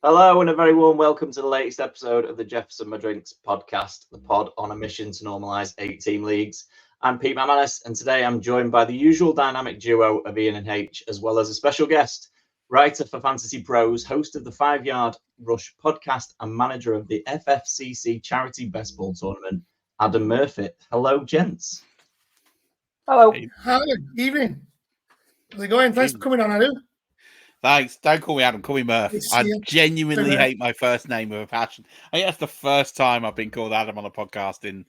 Hello and a very warm welcome to the latest episode of the Jefferson My Drinks podcast, the pod on a mission to normalise 8-team leagues. I'm Pete McManus, and today I'm joined by the usual dynamic duo of Ian and H, as well as a special guest, writer for Fantasy Pros, host of the 5 Yard Rush podcast, and manager of the FFCC Charity Best Ball Tournament, Adam Murf. Hello, gents. Hello. Hi, evening. How's it going? Thanks for coming on, Adam. Thanks. Don't call me Adam. Call me Murf. I genuinely hate my first name with a passion. I think that's the first time I've been called Adam on a podcast in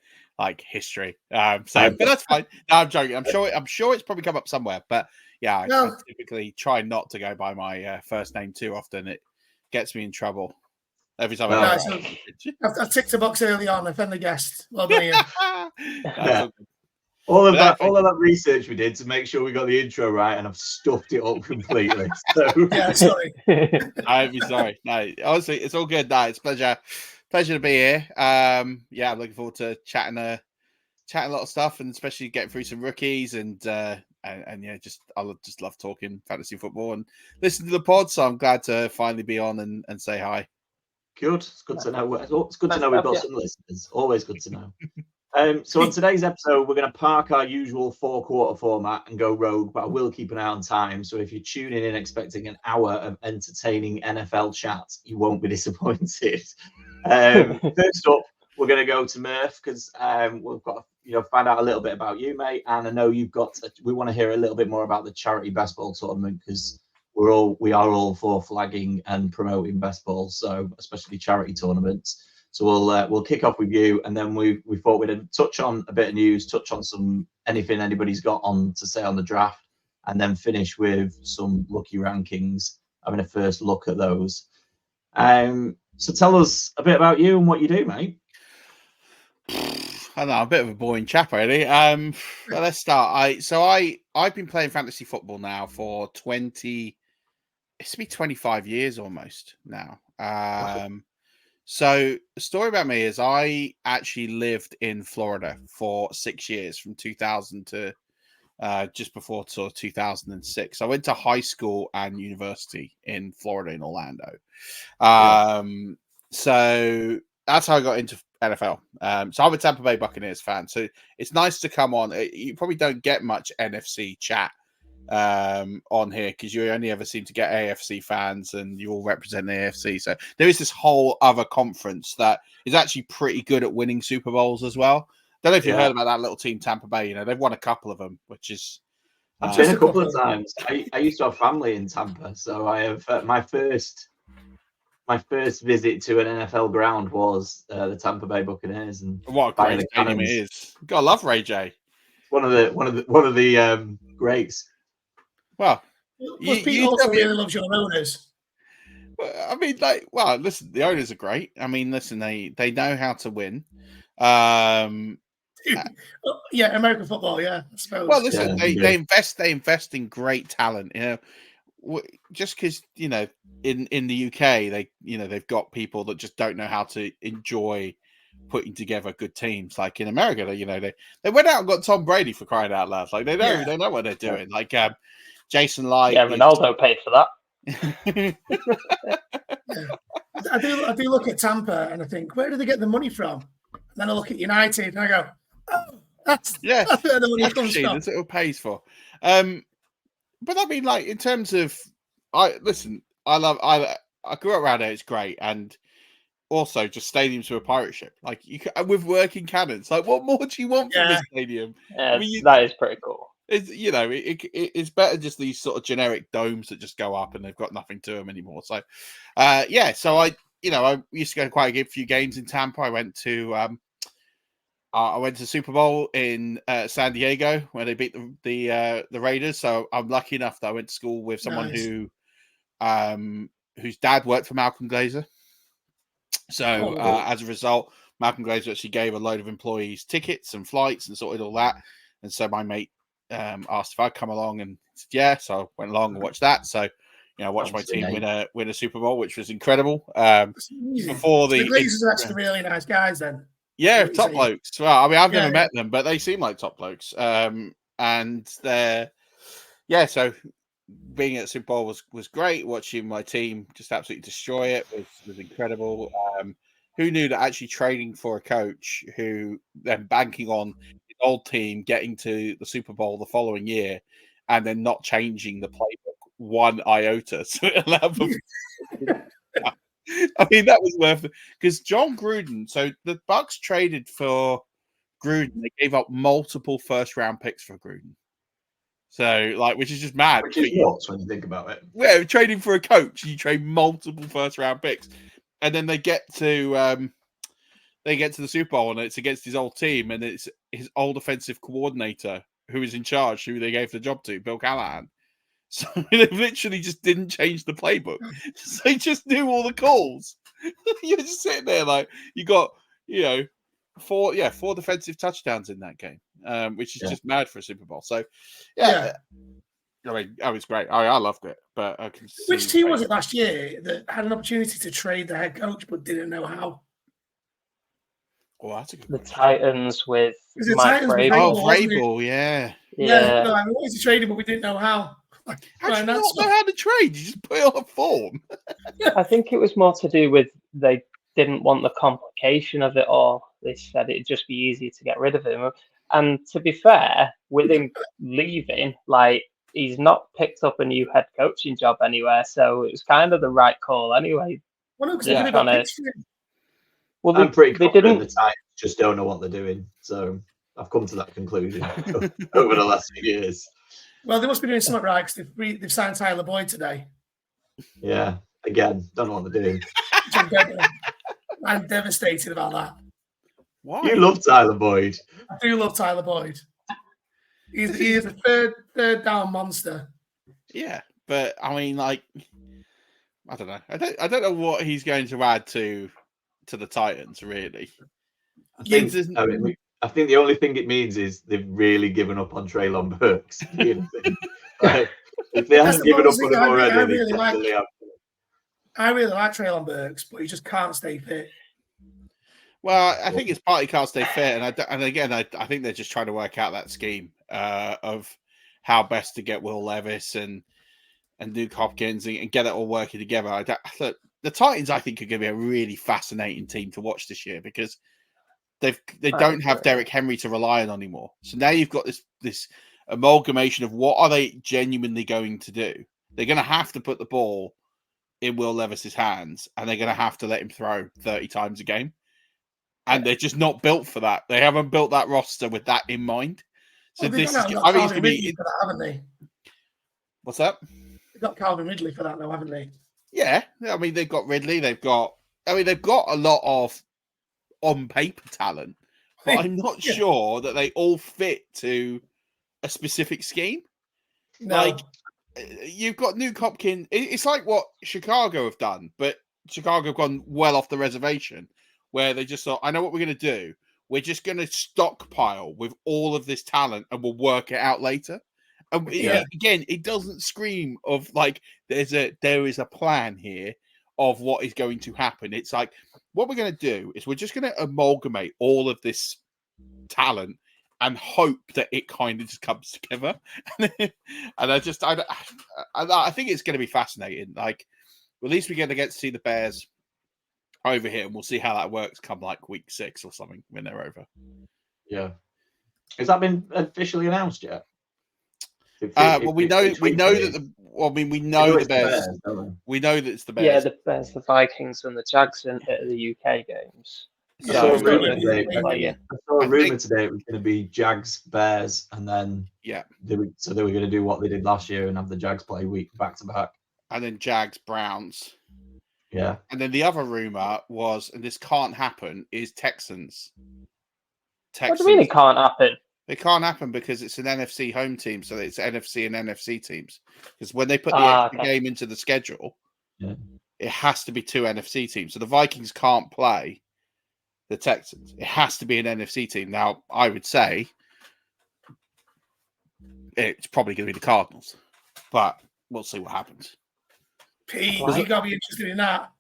history. But that's fine. No, I'm joking. I'm sure it's probably come up somewhere. But yeah, I typically try not to go by my first name too often. It gets me in trouble every time. I ticked a box early on. Offend the guest. Well done, Ian. All of that research we did to make sure we got the intro right, and I've stuffed it up completely. So. Yeah, sorry. I'd be sorry. No, honestly, it's all good. No, it's pleasure to be here. I'm looking forward to chatting a lot of stuff, and especially getting through some rookies and I just love talking fantasy football and listen to the pod. So I'm glad to finally be on and say hi. Good. It's good to know. It's good to know we've got some listeners. Always good to know. So on today's episode, we're going to park our usual 4-quarter format and go rogue, but I will keep an eye on time. So if you're tuning in expecting an hour of entertaining NFL chat, you won't be disappointed. First up, we're going to go to Murf because we've got to find out a little bit about you, mate. And I know we want to hear a little bit more about the charity best ball tournament because we are all for flagging and promoting best ball, so especially charity tournaments. So we'll kick off with you, and then we thought we'd touch on a bit of news, touch on anything anybody's got on to say on the draft, and then finish with some lucky rankings, having a first look at those. So tell us a bit about you and what you do, mate. I don't know, a bit of a boring chap, really. Let's start. I've been playing fantasy football now for 25 years almost now. So the story about me is I actually lived in Florida for 6 years, from 2000 to just before 2006. I went to high school and university in Florida, in Orlando. So that's how I got into NFL. So I'm a Tampa Bay Buccaneers fan. So it's nice to come on. You probably don't get much NFC chat on here because you only ever seem to get AFC fans and you all represent the AFC. So there is this whole other conference that is actually pretty good at winning Super Bowls as well. Don't know if you've heard about that little team, Tampa Bay. They've won a couple of them, which is I've been a couple of times. I used to have family in Tampa, so I have my first visit to an NFL ground was the Tampa Bay Buccaneers, and what a great stadium it is. Gotta love Ray J. One of the greats. Well, Pete also really loves your owners. I mean, listen, the owners are great. I mean, listen, they know how to win. American football, I suppose. Well, listen, they invest in great talent. Just because in the UK they've got people that just don't know how to enjoy putting together good teams. Like in America, they went out and got Tom Brady, for crying out loud. Like they know what they're doing. Like Jason Light. Yeah, Ronaldo paid for that. I do look at Tampa and I think, where do they get the money from? And then I look at United and I go, oh, that's where the money comes from. That's what it pays for. But I mean, in terms of, I grew up around there. It's great, and also just stadiums with a pirate ship, with working cannons. What more do you want from this stadium? Yeah, that is pretty cool. It's better just these sort of generic domes that just go up and they've got nothing to them anymore. So, So I used to go to quite a few games in Tampa. I went to Super Bowl in San Diego where they beat the Raiders. So I'm lucky enough that I went to school with someone whose dad worked for Malcolm Glazer. So as a result, Malcolm Glazer actually gave a load of employees tickets and flights and sorted all that. And so my mate asked if I'd come along, and said yeah. So I went along and watched that. So I watched my team win a Super Bowl, which was incredible. Before the Glazers are actually really nice guys, then. Yeah, top blokes. Well, I mean, I've never met them, but they seem like top blokes. And they're so being at Super Bowl was great. Watching my team just absolutely destroy it was incredible. Who knew that actually trading for a coach who then banking on his old team getting to the Super Bowl the following year and then not changing the playbook one iota so it allowed them. I mean, that was worth it because John Gruden. So the Bucks traded for Gruden. They gave up multiple first-round picks for Gruden. So, like, which is just mad. Which is nuts when you think about it. Yeah, trading for a coach, you trade multiple first-round picks, and then they get to the Super Bowl, and it's against his old team, and it's his old offensive coordinator who is in charge, who they gave the job to, Bill Callahan. So they literally just didn't change the playbook. So they just knew all the calls. You're just sitting there like you got, four defensive touchdowns in that game, which is just mad for a Super Bowl. So I mean, it was great. I loved it. But I can see which team was it last year that had an opportunity to trade the head coach but didn't know how? Oh, that's a good The question. Titans with Mike Vrabel. Vrabel. Oh, Vrabel, yeah. No, I mean, we wanted to trade him, but we didn't know how. How do you not know how to trade? You just put it on a form. I think it was more to do with they didn't want the complication of it all. They said it'd just be easier to get rid of him. And to be fair, with him leaving, like, he's not picked up a new head coaching job anywhere, so it was kind of the right call anyway. Well, no, because they got pitched to him. Well, I'm pretty they confident didn't. the Titans just don't know what they're doing. So I've come to that conclusion over the last few years. Well, they must be doing something right because they've signed Tyler Boyd today. Yeah, again, don't know what they're doing. I'm devastated about that. Why? You love Tyler Boyd. I do love Tyler Boyd. He is a third down monster. Yeah, but I mean, like, I don't know. I don't know what he's going to add to the Titans, really. I think the only thing it means is they've really given up on Treylon Burks. Like, if they haven't given up on him already, I really like Treylon Burks, but he just can't stay fit. Well, I think it's partly can't stay fit, and again, I think they're just trying to work out that scheme of how best to get Will Levis and Duke Hopkins and get it all working together. The Titans, I think, are going to be a really fascinating team to watch this year because they don't have Derrick Henry to rely on anymore. So now you've got this amalgamation of what are they genuinely going to do? They're going to have to put the ball in Will Levis's hands, and they're going to have to let him throw 30 times a game. And they're just not built for that. They haven't built that roster with that in mind. So this is, I think it's going to be. For that, haven't they? What's that? They've got Calvin Ridley for that, though, haven't they? Yeah, I mean they've got Ridley. They've got a lot of on paper talent, but I'm not sure that they all fit to a specific scheme. No. Like you've got New Hopkins. It's like what Chicago have done, but Chicago have gone well off the reservation, where they just thought, I know what we're going to do. We're just going to stockpile with all of this talent, and we'll work it out later. And again, it doesn't scream of like there is a plan here of what is going to happen. It's like what we're going to do is we're just going to amalgamate all of this talent and hope that it kind of just comes together. And I think it's going to be fascinating. Like at least we're going to get to see the Bears over here, and we'll see how that works come like week 6 or something when they're over. Yeah, has that been officially announced yet? We know that the Bears. We know that it's the Bears. Yeah, the Bears, the Vikings, and the Jags at the UK games. I saw a rumor today it was going to be Jags, Bears, and then they were going to do what they did last year and have the Jags play week back to back, and then Jags, Browns. Yeah, and then the other rumor was, and this can't happen, is Texans. What do you mean it can't happen? It can't happen because it's an NFC home team, so it's NFC and NFC teams. Because when they put the game into the schedule, it has to be 2 NFC teams. So the Vikings can't play the Texans. It has to be an NFC team. Now, I would say it's probably going to be the Cardinals, but we'll see what happes. Pete, you got to be interested in that.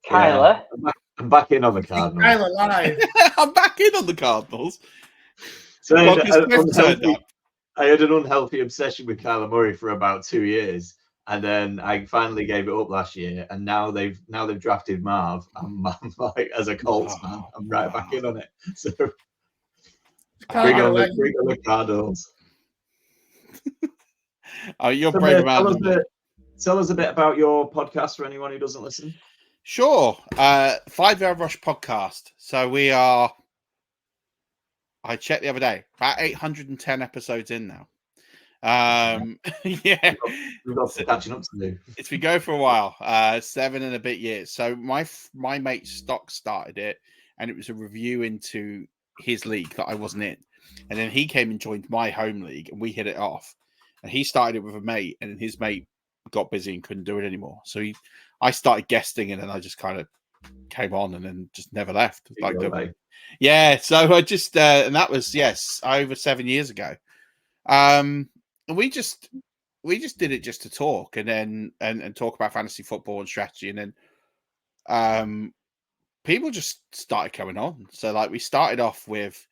Kyler? Yeah, I'm back in on the Cardinals. Kyler live. I'm back in on the Cardinals. So I had an unhealthy obsession with Kyler Murray for about 2 years, and then I finally gave it up last year. And now they've drafted Marv. I'm like, as a Colts fan, I'm right back in on it. So bring on the Cardinals. Oh, you're brave man. Tell us a bit about your podcast for anyone who doesn't listen. Sure. 5 Yard Rush podcast. So we are, I checked the other day, about 810 episodes in now. Yeah. We've got catching up to do. It's been going for a while, 7 and a bit years. So my mate Stock started it, and it was a review into his league that I wasn't in. And then he came and joined my home league, and we hit it off. And he started it with a mate, and then his mate got busy and couldn't do it anymore. So I started guesting, and then I just kind of came on, and then just never left. Yeah. So I just and that was over 7 years ago. And we just did it just to talk, and then and talk about fantasy football and strategy, and then people just started coming on. So like we started off with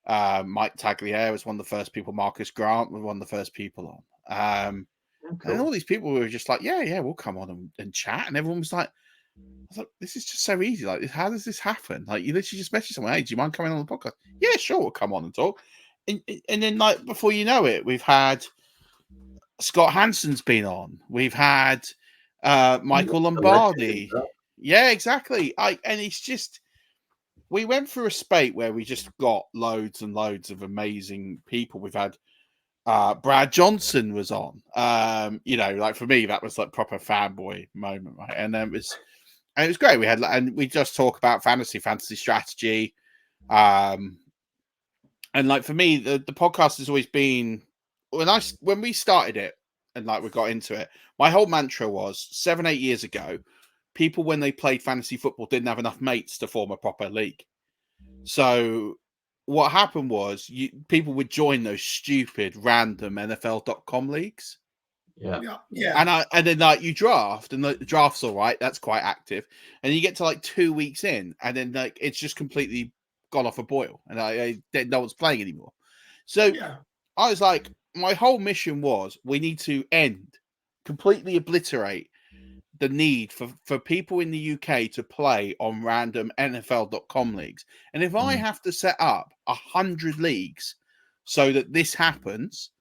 Mike Tagliere was one of the first people. Marcus Grant was one of the first people on. Cool. And all these people were just like, yeah, we'll come on and chat. And everyone was like, this is just so easy. Like, how does this happen? Like, you literally just message someone, hey, do you mind coming on the podcast? Yeah, sure, we'll come on and talk. And then, like, before you know it, we've had Scott Hansen's been on. We've had Michael Lombardi. Yeah, exactly. And it's just, we went through a spate where we just got loads and loads of amazing people. We've had Brad Johnson was on. Like for me, that was like proper fanboy moment, right? And it was great. We just talk about fantasy strategy. And like for me, the podcast has always been when we started it and like we got into it, my whole mantra was 7-8 years ago, people when they played fantasy football didn't have enough mates to form a proper league. So what happened was people would join those stupid random NFL.com leagues. Yeah. And then like you draft, and the draft's all right, that's quite active. And you get to like 2 weeks in, and then like it's just completely gone off a boil, and no one's playing anymore. So I was like, my whole mission was we need to completely obliterate the need for people in the UK to play on random NFL.com leagues. And if I have to set up 100 leagues so that this happens,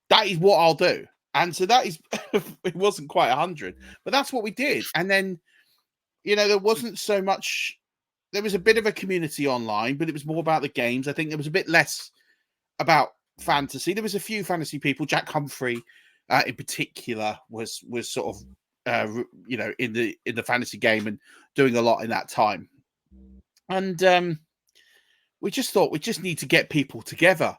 that is what I'll do. And so that is, it wasn't quite 100, but that's what we did. And then, there wasn't so much, there was a bit of a community online, but it was more about the games. I think there was a bit less about fantasy. There was a few fantasy people. Jack Humphrey, in particular, was sort of, in the fantasy game and doing a lot in that time. And we just thought we just need to get people together.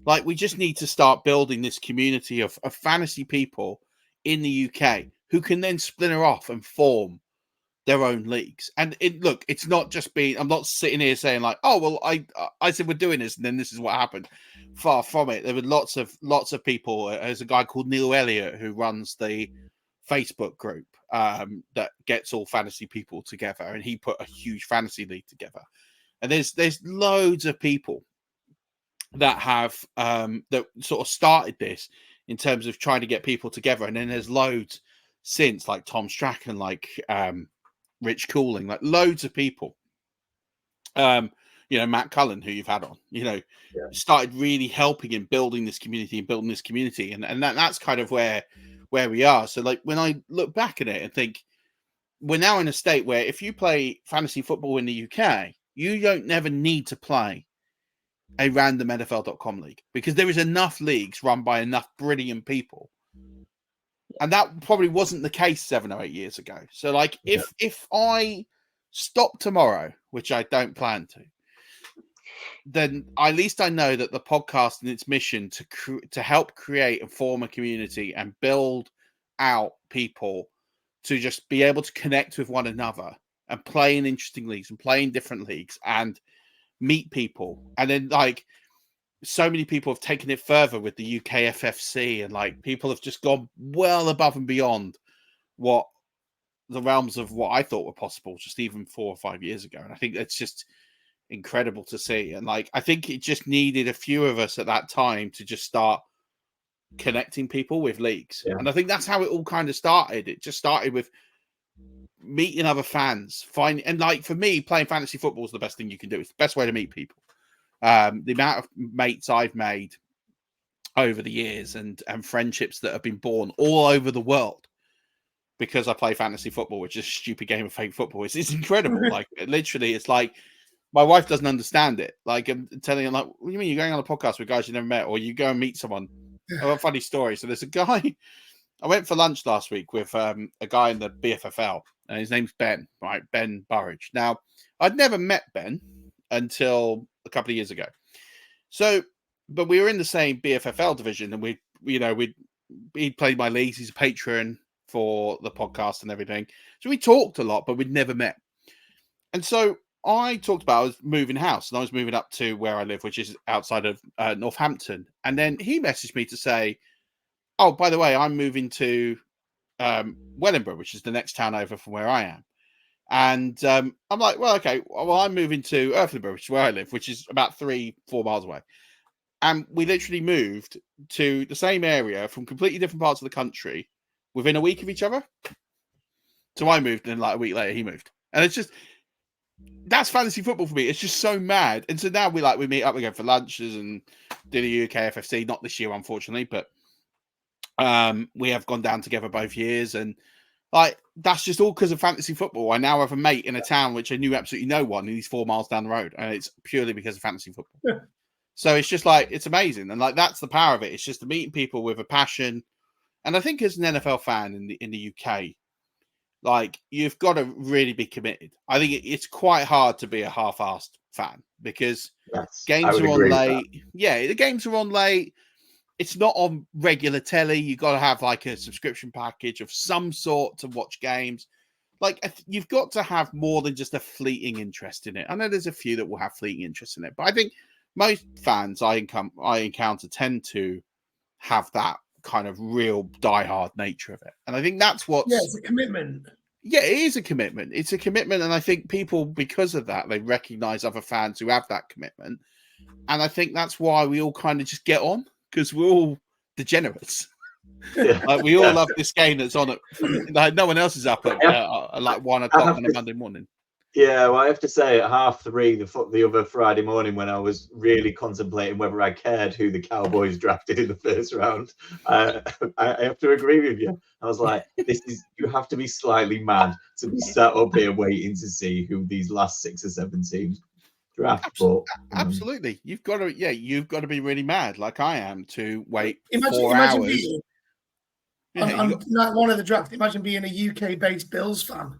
Like we just need to start building this community of fantasy people in the UK who can then splinter off and form their own leagues. And it's not just I'm not sitting here saying like, oh, well, I said we're doing this and then this is what happened. Far from it. There were lots of people. There's a guy called Neil Elliott who runs the Facebook group that gets all fantasy people together, and he put a huge fantasy league together. And there's loads of people that have that sort of started this in terms of trying to get people together, and then there's loads since, like Tom Strachan, like Rich Cooling, like loads of people. Matt Cullen, who you've had on, started really helping in building this community, and that's kind of where we are. So like when I look back at it and think we're now in a state where if you play fantasy football in the UK, you don't never need to play a random NFL.com league because there is enough leagues run by enough brilliant people. And that probably wasn't the case 7 or 8 years ago. So like if I stop tomorrow, which I don't plan to, then at least I know that the podcast and its mission to help create and form a community and build out people to just be able to connect with one another and play in interesting leagues and play in different leagues and meet people. And then like so many people have taken it further with the UK FFC, and like people have just gone well above and beyond what the realms of what I thought were possible just even 4 or 5 years ago. And I think that's just incredible to see. And like I think it just needed a few of us at that time to just start connecting people with leagues. Yeah. And I think that's how it all kind of started. It just started with meeting other fans, and like for me, playing fantasy football is the best thing you can do. It's the best way to meet people. The amount of mates I've made over the years and friendships that have been born all over the world because I play fantasy football, which is a stupid game of fake football. It's incredible. Like literally, it's like my wife doesn't understand it. Like I'm telling her, like, what do you mean you're going on a podcast with guys you never met, or you go and meet someone? Oh, a funny story. So there's a guy. I went for lunch last week with a guy in the BFFL, and his name's Ben. Right, Ben Burridge. Now, I'd never met Ben until a couple of years ago. So, but we were in the same BFFL division, and he played my leagues. He's a patron for the podcast and everything. So we talked a lot, but we'd never met. And so I talked about I was moving house, and I was moving up to where I live, which is outside of Northampton. And then he messaged me to say, "Oh, by the way, I'm moving to Wellingborough, which is the next town over from where I am." And I'm like, "Well, okay. Well, I'm moving to Earthlingborough, which is where I live, which is about 3-4 miles away." And we literally moved to the same area from completely different parts of the country within a week of each other. So I moved, and like a week later, he moved. And it's just, that's fantasy football for me. It's just so mad. And so now we meet up again for lunches and do the UK FFC. Not this year, unfortunately, but we have gone down together both years. And like, that's just all because of fantasy football. I now have a mate in a town which I knew absolutely no one, and he's 4 miles down the road. And it's purely because of fantasy football. Yeah. So it's just like, it's amazing. And like, that's the power of it. It's just meeting people with a passion. And I think as an NFL fan in the UK, like, you've got to really be committed. I think it's quite hard to be a half-assed fan because games are on late. Yeah, the games are on late. It's not on regular telly. You've got to have like a subscription package of some sort to watch games. Like, you've got to have more than just a fleeting interest in it. I know there's a few that will have fleeting interest in it, but I think most fans I encounter tend to have that kind of real diehard nature of it. And I think that's what's... Yeah, it's a commitment. Yeah, it is a commitment. It's a commitment. And I think people, because of that, they recognize other fans who have that commitment. And I think that's why we all kind of just get on, because we're all degenerates. Yeah. Like, we all love this game that's on at... Like, no one else is up at like 1 o'clock on a Monday morning. Yeah, well, I have to say, at 3:30 the other Friday morning, when I was really contemplating whether I cared who the Cowboys drafted in the first round, I have to agree with you. I was like, you have to be slightly mad to be sat up here waiting to see who these last 6 or 7 teams draft. Absolutely. You've got to be really mad, like I am, to wait 4 imagine hours. Being, on night one of the draft, imagine being a UK-based Bills fan.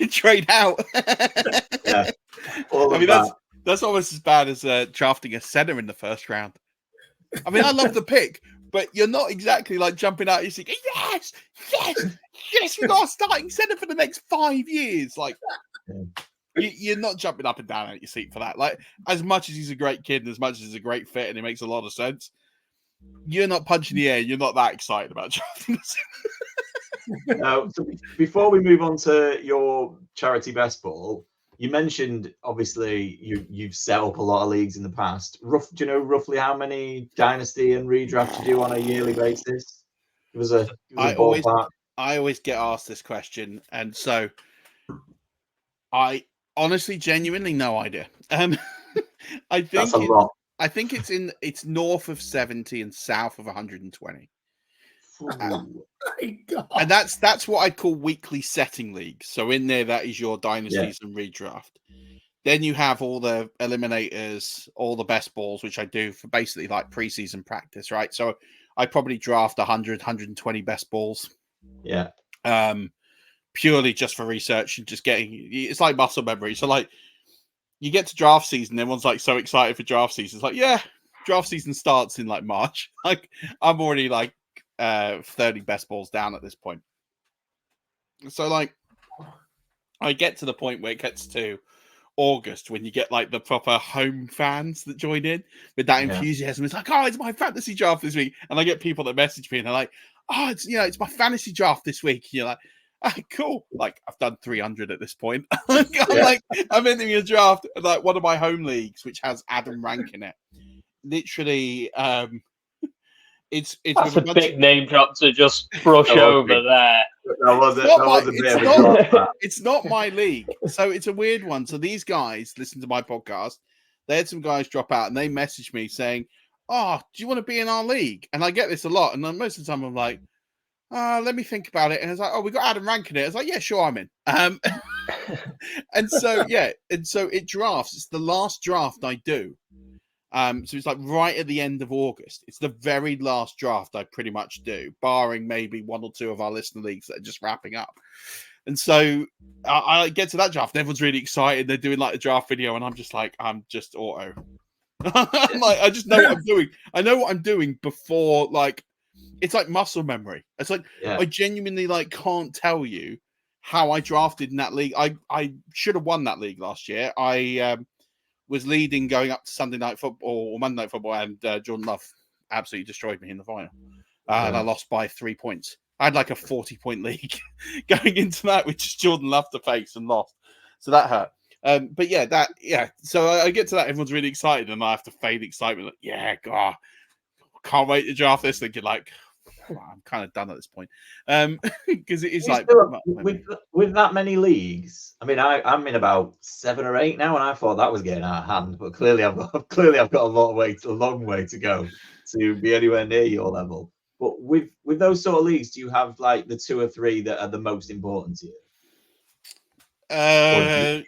Trade out. Yeah. I mean, that's almost as bad as drafting a center in the first round. I mean, I love the pick, but you're not exactly like jumping out. You're thinking, yes, we got a starting center for the next 5 years. Like, you're not jumping up and down out your seat for that. Like, as much as he's a great kid and as much as he's a great fit and it makes a lot of sense, you're not punching the air. You're not that excited about drafting. So before we move on to your charity best ball, you mentioned obviously you've set up a lot of leagues in the past. Do you know roughly how many dynasty and redraft you do on a yearly basis? I always get asked this question, and so I honestly, genuinely, no idea. I think that's a lot. I think it's north of 70 and south of 120. And that's what I call weekly setting leagues. So in there, that is your dynasties and redraft. Then you have all the eliminators, all the best balls, which I do for basically like preseason practice, right? So I probably draft 100, 120 best balls. Yeah. Purely just for research and just it's like muscle memory. So like, you get to draft season, everyone's like so excited for draft season. It's like, yeah, draft season starts in like March. Like, I'm already like 30 best balls down at this point. So like, I get to the point where it gets to August when you get like the proper home fans that join in with that enthusiasm. It's like, oh, it's my fantasy draft this week. And I get people that message me and they're like, oh, it's my fantasy draft this week. And you're like, oh, cool. Like, I've done 300 at this point. I'm entering a draft, like one of my home leagues, which has Adam Rank in it. Literally, That's a big name drop to just brush over there. It's not my league, so it's a weird one. So these guys listen to my podcast. They had some guys drop out, and they messaged me saying, "Oh, do you want to be in our league?" And I get this a lot, and then most of the time I'm like, let me think about it. And it's like, oh, we got Adam Rank in it. I was like, yeah, sure, I'm in. And so it drafts. It's the last draft I do. So it's like right at the end of August. It's the very last draft I pretty much do, barring maybe one or two of our listener leagues that are just wrapping up. And so I get to that draft, and everyone's really excited. They're doing like a draft video, and I'm just like, I'm just auto. I'm like, I just know what I'm doing. I know what I'm doing before, like, it's like muscle memory. It's like I genuinely like can't tell you how I drafted in that league. I should have won that league last year. I was leading going up to Sunday night football or Monday night football, and Jordan Love absolutely destroyed me in the final. And I lost by 3 points. I had like a 40-point league going into that, which is Jordan Love to face and lost. So that hurt. But yeah. So I get to that. Everyone's really excited, and I have to fade excitement. Like, yeah, God, can't wait to draft this. Thinking like, I'm kind of done at this point. Because it is like with that many leagues. I mean, I'm in about 7 or 8 now, and I thought that was getting out of hand. But clearly, I've got a long way to go to be anywhere near your level. But with those sort of leagues, do you have like the 2 or 3 that are the most important to you? To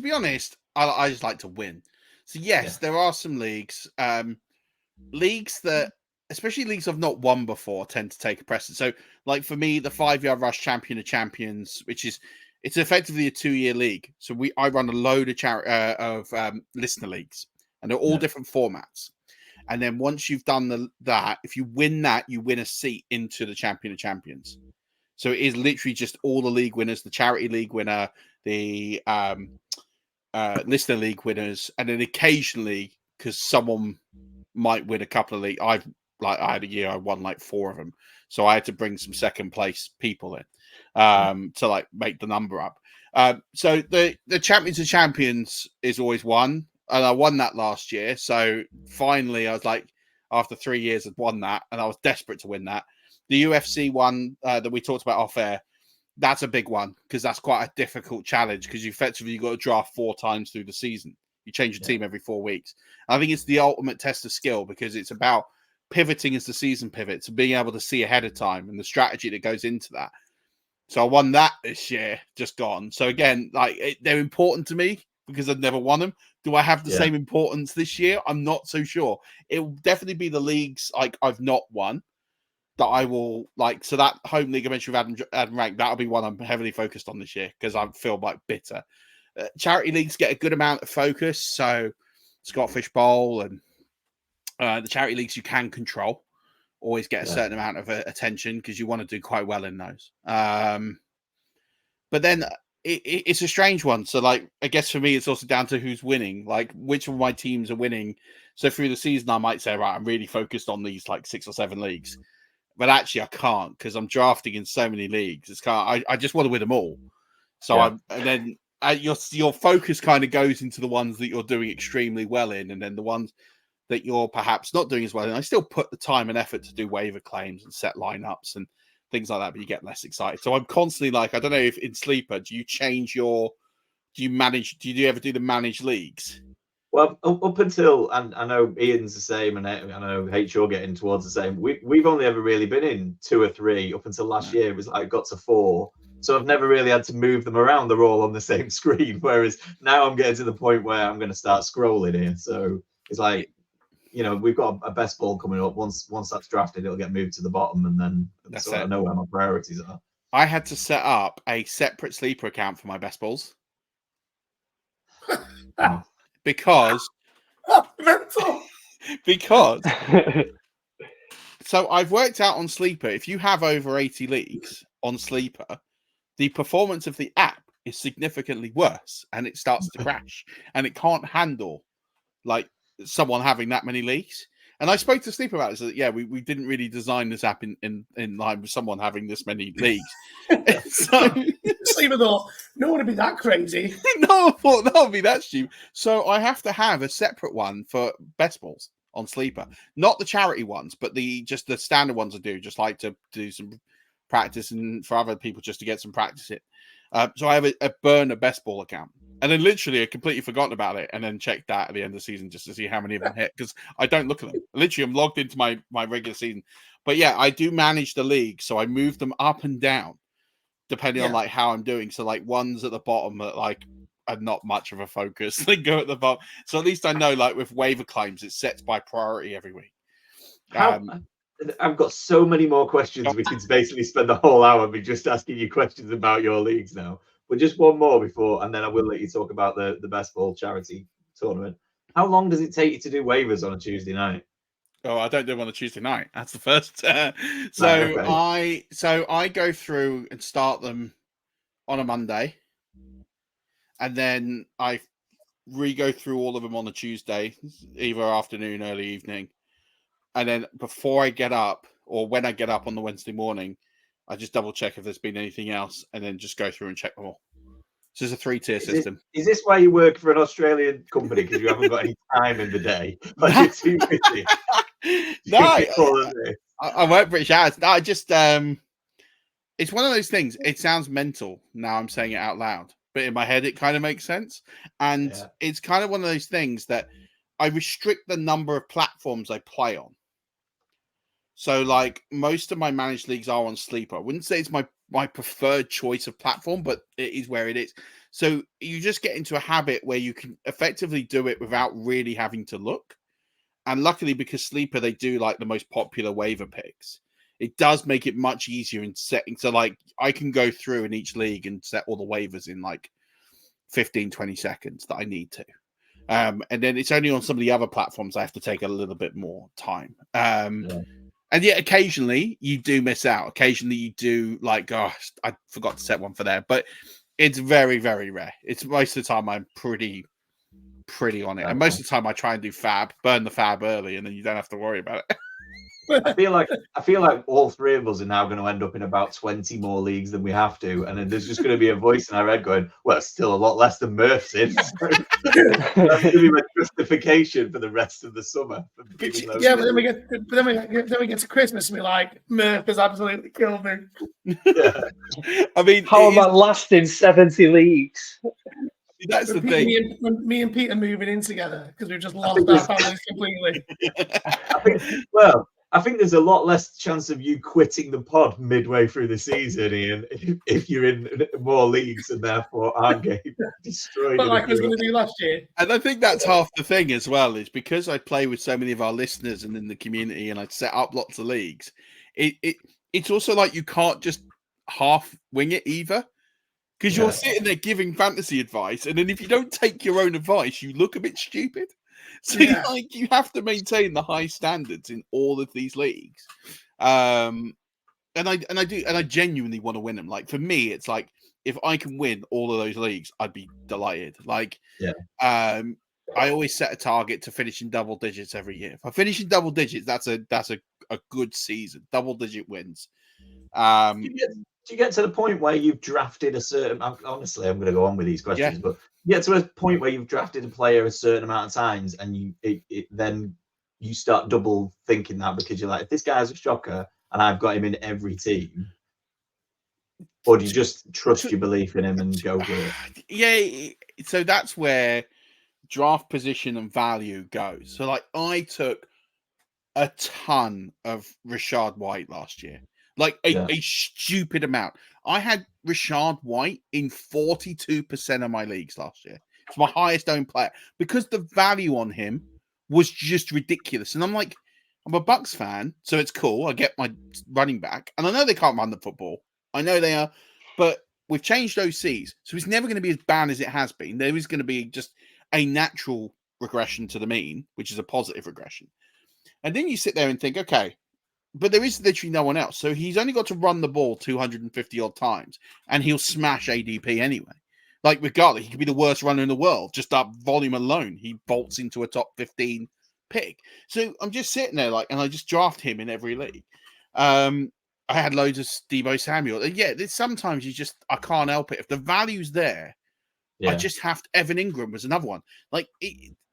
be honest, I just like to win. So yes, there are some leagues, leagues that, especially leagues I've not won before, tend to take a precedent. So, like for me, the 5-yard rush champion of champions, it's effectively a 2-year league. So I run a load of listener leagues, and they're all different formats. And then once you've done that, if you win that, you win a seat into the champion of champions. So it is literally just all the league winners, the charity league winner, the listener league winners, and then occasionally, because someone might win a couple of leagues. I had a year I won like 4 of them, so I had to bring some second place people in to like make the number up. So the Champions of Champions is always one, and I won that last year. So finally, I was like, after 3 years, I'd won that, and I was desperate to win that. The UFC one that we talked about off air, that's a big one because that's quite a difficult challenge because you effectively got to draft 4 times through the season. You change your team every 4 weeks. And I think it's the ultimate test of skill because it's about pivoting as the season pivots and being able to see ahead of time and the strategy that goes into that. So I won that this year, just gone. So again, they're important to me because I've never won them. Do I have the same importance this year? I'm not so sure. It will definitely be the leagues I've not won that I will like. So that home league I mentioned with Adam Rank, that'll be one I'm heavily focused on this year because I feel like bitter. Charity leagues get a good amount of focus. So Scottish Bowl and the charity leagues you can control always get a certain amount of attention because you want to do quite well in those. But then it's a strange one. So I guess for me, it's also down to who's winning, like which of my teams are winning. So through the season, I might say, right, I'm really focused on these 6 or 7 leagues. But actually, I can't because I'm drafting in so many leagues. I just want to win them all. So your focus kind of goes into the ones that you're doing extremely well in, and then the ones that you're perhaps not doing as well in. I still put the time and effort to do waiver claims and set lineups and things like that, but you get less excited. So I'm constantly I don't know if in Sleeper, do you ever do the managed leagues? Well, up until, and I know Ian's the same, and I know you're getting towards the same. We've only ever really been in 2 or 3 up until last year. It was got to 4, so I've never really had to move them around. They're all on the same screen. Whereas now I'm getting to the point where I'm going to start scrolling here. So it's we've got a best ball coming up. Once that's drafted, it'll get moved to the bottom, and then I know where my priorities are. I had to set up a separate Sleeper account for my best balls. Because so I've worked out on Sleeper, if you have over 80 leagues on Sleeper, the performance of the app is significantly worse and it starts to crash and it can't handle someone having that many leagues. And I spoke to Sleeper about it. So we didn't really design this app in line with someone having this many leagues. So Sleeper thought, no one would be that crazy. No, I thought that would be that stupid. So I have to have a separate one for best balls on Sleeper. Not the charity ones, but just the standard ones I do. Just like to do some practice and for other people just to get some practice in. So I have a burner best ball account. And then literally I completely forgotten about it and then checked that at the end of the season just to see how many of them hit because I don't look at them. Literally, I'm logged into my regular season. But yeah, I do manage the league. So I move them up and down depending on like how I'm doing. So like ones at the bottom that like are not much of a focus. They go at the bottom. So at least I know like with waiver claims, it sets by priority every week. I've got so many more questions. We could basically spend the whole hour be just asking you questions about your leagues now. But just one more before, and then I will let you talk about the best ball charity tournament. How long does it take you to do waivers on a Tuesday night? Oh, I don't do them on a Tuesday night. That's the first. I go through and start them on a Monday, and then I re-go through all of them on a Tuesday, either afternoon, early evening, and then before I get up, or when I get up on the Wednesday morning, I just double check if there's been anything else, and then just go through and check them all. So it's a 3-tier system. Is this why you work for an Australian company because you haven't got any time in the day? Like you're too busy. No, I work British hours. No, I just it's one of those things. It sounds mental now I'm saying it out loud, but in my head it kind of makes sense. And it's kind of one of those things that I restrict the number of platforms I play on. So, like, most of my managed leagues are on Sleeper. I wouldn't say it's my preferred choice of platform, but it is where it is. So you just get into a habit where you can effectively do it without really having to look. And luckily, because Sleeper, they do, like, the most popular waiver picks. It does make it much easier in setting. So, like, I can go through in each league and set all the waivers in, like, 15, 20 seconds that I need to. And then it's only on some of the other platforms I have to take a little bit more time. And yet, occasionally you do miss out. Occasionally you do like, gosh, I forgot to set one for there. But it's very, very rare. It's most of the time I'm pretty on it. And most of the time I try and do fab, burn the fab early, and then you don't have to worry about it. I feel like all three of us are now going to end up in about 20 more leagues than we have to, and then there's just going to be a voice in our head going, "Well, it's still a lot less than Murf's in." So that's going to be my justification for the rest of the summer. Yeah, but then we get to Christmas and we're like, Murf has absolutely killed me. Yeah. I mean, how about lasting 70 leagues? That's the thing. Me and Pete are moving in together because we've just lost our families completely. I think there's a lot less chance of you quitting the pod midway through the season, Ian, if you're in more leagues and therefore aren't getting destroyed. But like I was going to do last year. And I think that's half the thing as well, is because I play with so many of our listeners and in the community and I set up lots of leagues, it's also like you can't just half wing it either. Because you're sitting there giving fantasy advice, and then if you don't take your own advice, you look a bit stupid. So you have to maintain the high standards in all of these leagues. And I genuinely want to win them. Like for me, it's like if I can win all of those leagues, I'd be delighted. Like I always set a target to finish in double digits every year. If I finish in double digits, that's a good season. Double digit wins. Do you get to the point where you've drafted a certain? Honestly, I'm going to go on with these questions, but you get to a point where you've drafted a player a certain amount of times, and then you start double thinking that because you're like, if this guy's a shocker and I've got him in every team, or do you just trust your belief in him and go for it? Yeah, so that's where draft position and value goes. So, like, I took a ton of Rashad White last year. Like a stupid amount. I had Rashad White in 42% of my leagues last year. It's my highest owned player because the value on him was just ridiculous. And I'm like, I'm a Bucks fan, so it's cool. I get my running back, and I know they can't run the football. I know they are, but we've changed OCs, so it's never going to be as bad as it has been. There is going to be just a natural regression to the mean, which is a positive regression. And then you sit there and think, okay, but there is literally no one else. So he's only got to run the ball 250 odd times and he'll smash ADP anyway. Like, regardless, he could be the worst runner in the world. Just that volume alone, he bolts into a top 15 pick. So I'm just sitting there and I just draft him in every league. I had loads of Deebo Samuel. And sometimes I can't help it. If the value's there, I just have to. Evan Ingram was another one. Like,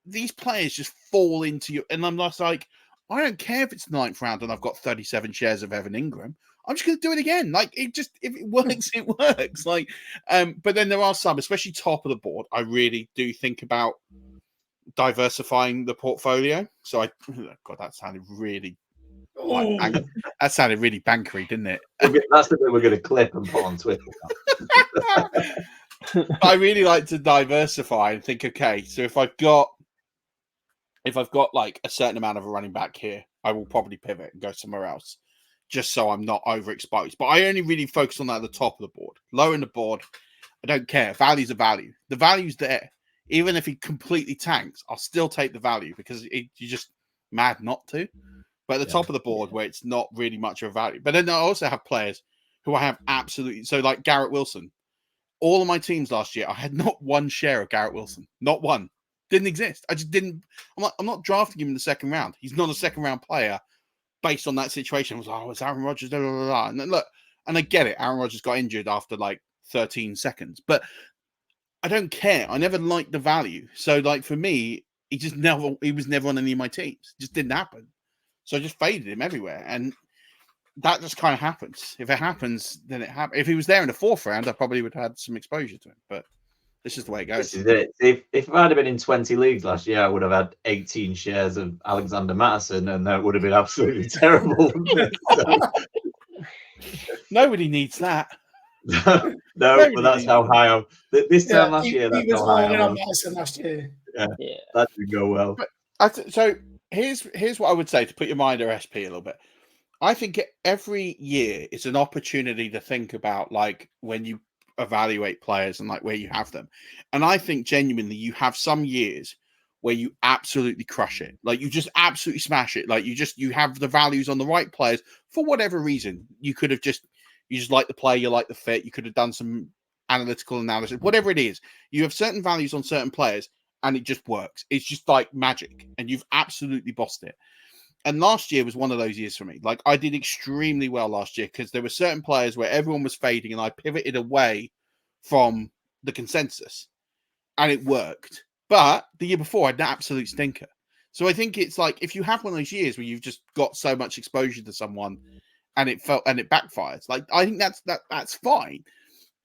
these players just fall into you. And I'm just like, I don't care if it's 9th round and I've got 37 shares of Evan Ingram. I'm just going to do it again. Like, if it works, it works. Like, but then there are some, especially top of the board, I really do think about diversifying the portfolio. So God, that sounded really that sounded really bankery, didn't it? That's the bit we're going to clip and put on Twitter. I really like to diversify and think, okay, so if I've got like a certain amount of a running back here, I will probably pivot and go somewhere else, just so I'm not overexposed. But I only really focus on that at the top of the board. Lower in the board, I don't care. Value's a value. The value's there. Even if he completely tanks, I'll still take the value because you're just mad not to. But at the top of the board, where it's not really much of a value. But then I also have players who I have absolutely... So like Garrett Wilson. All of my teams last year, I had not one share of Garrett Wilson. Not one. Didn't exist. I just didn't... I'm not drafting him in the second round. He's not a second round player based on that situation. I was like, oh, it's Aaron Rodgers. Blah, blah, blah. And then look, and I get it. Aaron Rodgers got injured after like 13 seconds. But I don't care. I never liked the value. So like for me, he was never on any of my teams. It just didn't happen. So I just faded him everywhere. And that just kind of happens. If it happens, then it happens. If he was there in the 4th round, I probably would have had some exposure to him. But this is the way it goes. This is it. If I'd have been in 20 leagues last year, I would have had 18 shares of Alexander Mattison, and that would have been absolutely terrible. Nobody needs that. No, but that's how high I'm. This time last year, that's how high I was. Mattison last year. Yeah, that didn't go well. So here's what I would say to put your mind at SP a little bit. I think every year is an opportunity to think about like when you evaluate players and like where you have them. And I think genuinely you have some years where you absolutely crush it. Like you just absolutely smash it. Like you have the values on the right players for whatever reason. You just like the play, you like the fit, you could have done some analytical analysis, whatever it is. You have certain values on certain players and it just works. It's just like magic and you've absolutely bossed it. And last year was one of those years for me. Like I did extremely well last year because there were certain players where everyone was fading and I pivoted away from the consensus and it worked. But the year before I had an absolute stinker. So I think it's like if you have one of those years where you've just got so much exposure to someone and it backfires, like I think that's fine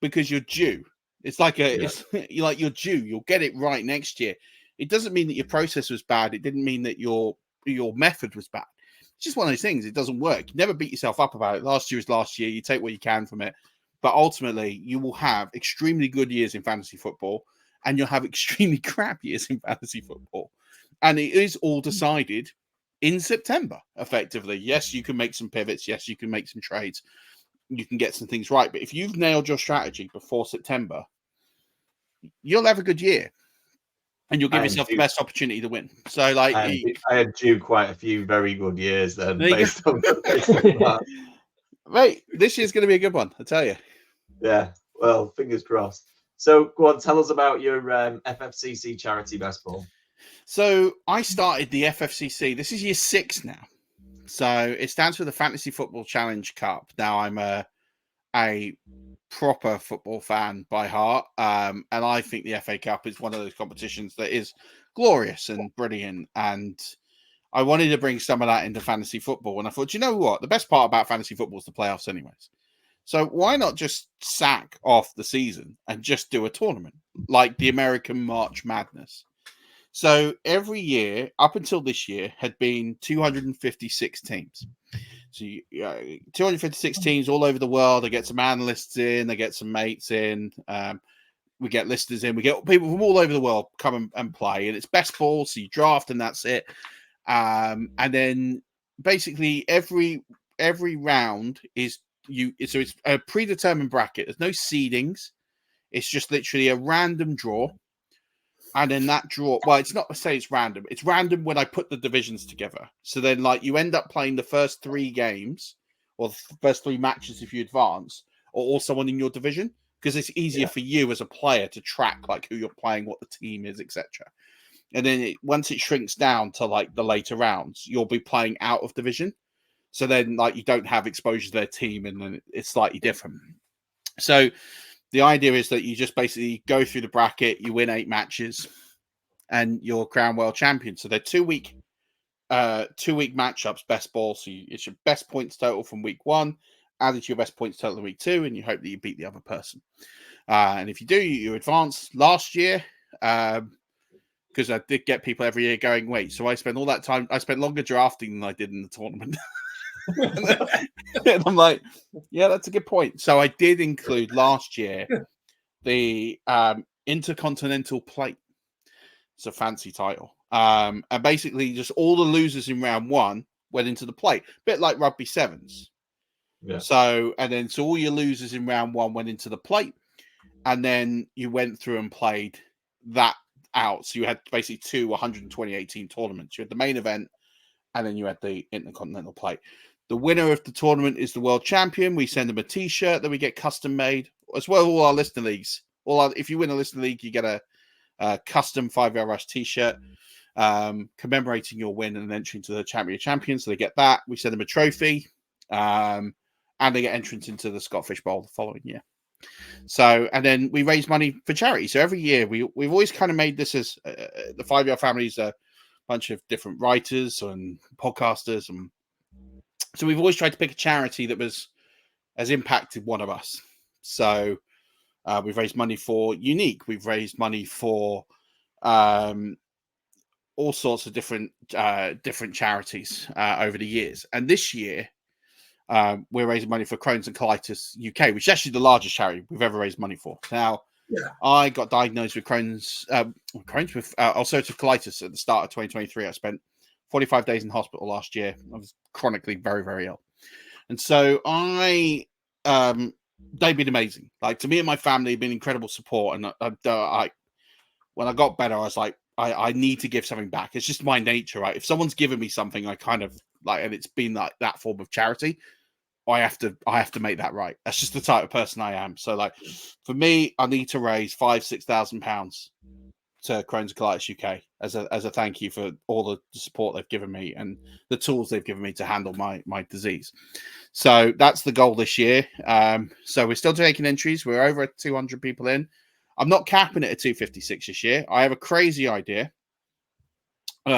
because you're due. It's like you're due. You'll get it right next year. It doesn't mean that your process was bad. It didn't mean that your method was bad. It's just one of those things. It doesn't work. You never beat yourself up about it. Last year is last year. You take what you can from it. But ultimately, you will have extremely good years in fantasy football and you'll have extremely crap years in fantasy football. And it is all decided in September, effectively. Yes, you can make some pivots. Yes, you can make some trades. You can get some things right. But if you've nailed your strategy before September, you'll have a good year. And you'll give yourself the best opportunity to win. So, like, I had due quite a few very good years then, based on that. Mate, this year's going to be a good one, I tell you. Yeah, well, fingers crossed. So, go on, tell us about your FFCC charity best ball. So, I started the FFCC. This is year 6 now. So, it stands for the Fantasy Football Challenge Cup. Now, I'm a proper football fan by heart, and I think the FA Cup is one of those competitions that is glorious and brilliant, and I wanted to bring some of that into fantasy football, and I thought, you know what, the best part about fantasy football is the playoffs anyways, so why not just sack off the season and just do a tournament like the American March Madness? So every year up until this year had been 256 teams. So 256 teams all over the world. They get some analysts in, they get some mates in, we get listeners in, we get people from all over the world come and play, and it's best ball, so you draft and that's it. And then basically every round is so it's a predetermined bracket. There's no seedings. It's just literally a random draw. And then that draw, well, it's not to say it's random. It's random when I put the divisions together. So then, like, you end up playing the first 3 games or the first 3 matches if you advance, or all someone in your division, because it's easier for you as a player to track like who you're playing, what the team is, etc. And then once it shrinks down to like the later rounds, you'll be playing out of division. So then, like, you don't have exposure to their team, and then it's slightly different. So the idea is that you just basically go through the bracket, you win 8 matches, and you're crowned world champion. So they're 2-week matchups, best ball. So it's your best points total from week 1 added to your best points total in week 2, and you hope that you beat the other person. And if you do, you advance. Last year, because I did get people every year going, wait, so I spent all that time, I spent longer drafting than I did in the tournament. And I'm like, yeah, that's a good point. So I did include last year the Intercontinental Plate. It's a fancy title. And basically just all the losers in round 1 went into the plate, a bit like rugby sevens. Yeah. So all your losers in round 1 went into the plate, and then you went through and played that out. So you had basically 2 128-team tournaments. You had the main event, and then you had the Intercontinental Plate. The winner of the tournament is the world champion. We send them a T-shirt that we get custom made, as well as all our listener leagues. If you win a listener league, you get a custom 5-yard rush T-shirt commemorating your win and entry into the Champion of Champions. So they get that. We send them a trophy, and they get entrance into the Scottish Bowl the following year. So, and then we raise money for charity. So every year we've always kind of made this as the 5-yard family is a bunch of different writers and podcasters, and so we've always tried to pick a charity that has impacted one of us. So we've raised money for Unique. We've raised money for all sorts of different charities over the years. And this year, we're raising money for Crohn's and Colitis UK, which is actually the largest charity we've ever raised money for. Now, I got diagnosed with Crohn's with ulcerative colitis at the start of 2023. I spent 45 days in hospital last year. I was chronically very, very ill. And so they've been amazing. Like, to me and my family, have been incredible support. And when I got better, I was like, I need to give something back. It's just my nature, right? If someone's given me something, I kind of like, and it's been like that form of charity, I have to make that right. That's just the type of person I am. So, like, for me, I need to raise £5,000-6,000 to Crohn's and Colitis UK as a thank you for all the support they've given me and the tools they've given me to handle my disease. So that's the goal this year. So we're still taking entries. We're over 200 people in. I'm not capping it at 256 this year. I have a crazy idea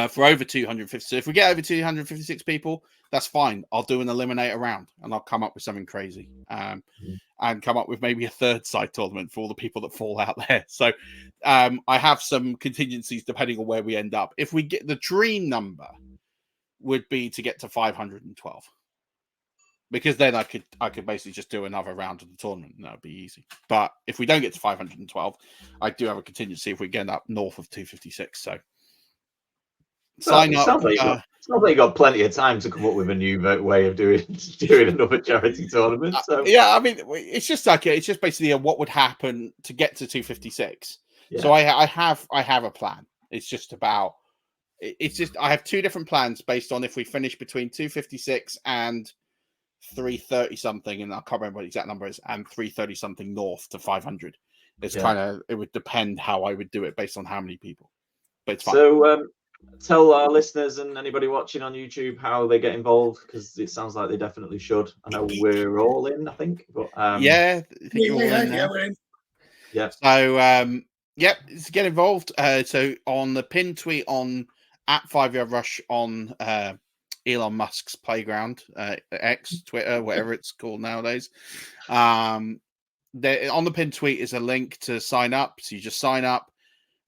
for over 250. So if we get over 256 people, that's fine. I'll do an eliminator round and I'll come up with something crazy and come up with maybe a third side tournament for all the people that fall out there. So I have some contingencies depending on where we end up. If we get the dream number would be to get to 512. Because then I could basically just do another round of the tournament and that would be easy. But if we don't get to 512, I do have a contingency if we get up north of 256. So sign up. Sounds like you got plenty of time to come up with a new way of doing another charity tournament. So yeah, I mean, it's just basically what would happen to get to 256. Yeah. So I have a plan. It's just I have 2 different plans based on if we finish between 256 and 330 something, and I can't remember what the exact number is, and 330 something north to 500. It's kind of, it would depend how I would do it based on how many people, but it's fine. So tell our listeners and anybody watching on YouTube how they get involved, because it sounds like they definitely should. I know we're all in, I think, but we're in. Yeah. So to get involved. So on the pin tweet on at 5-Yard Rush on Elon Musk's playground, X, Twitter, whatever it's called nowadays. On the pin tweet is a link to sign up. So you just sign up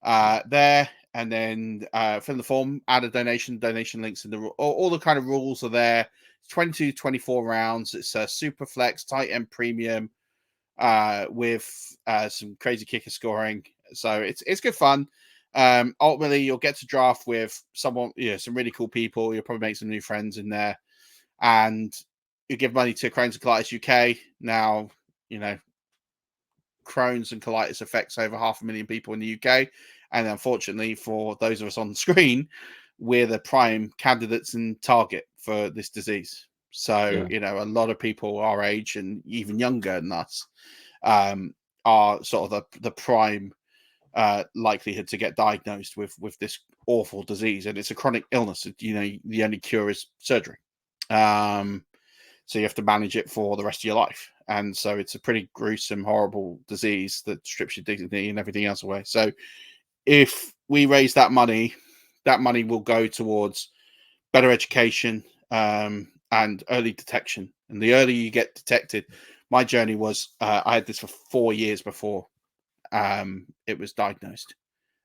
there, and then fill in the form, add a donation. Donation links in all the kind of rules are there. It's 22-24 rounds. It's a super flex, tight end premium with some crazy kicker scoring. So it's good fun. Ultimately, you'll get to draft with someone, some really cool people. You'll probably make some new friends in there, and you give money to Crohn's and Colitis UK. Now, Crohn's and Colitis affects over 500,000 people in the UK, and unfortunately, for those of us on the screen, we're the prime candidates and target for this disease. So, a lot of people our age and even younger than us are sort of the prime likelihood to get diagnosed with this awful disease, and it's a chronic illness. The only cure is surgery, so you have to manage it for the rest of your life, and so it's a pretty gruesome, horrible disease that strips your dignity and everything else away. So if we raise that money will go towards better education and early detection. And the earlier you get detected, my journey was I had this for 4 years before it was diagnosed.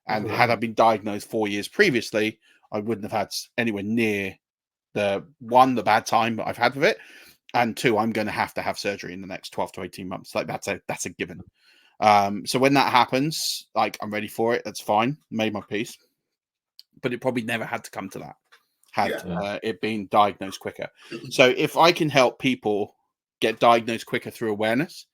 And had I been diagnosed 4 years previously, I wouldn't have had anywhere near the bad time that I've had with it, and 2, I'm going to have surgery in the next 12 to 18 months. Like that's a given. So when that happens, like I'm ready for it. That's fine. Made my peace. But it probably never had to come to that. Had it been diagnosed quicker. So if I can help people get diagnosed quicker through awareness,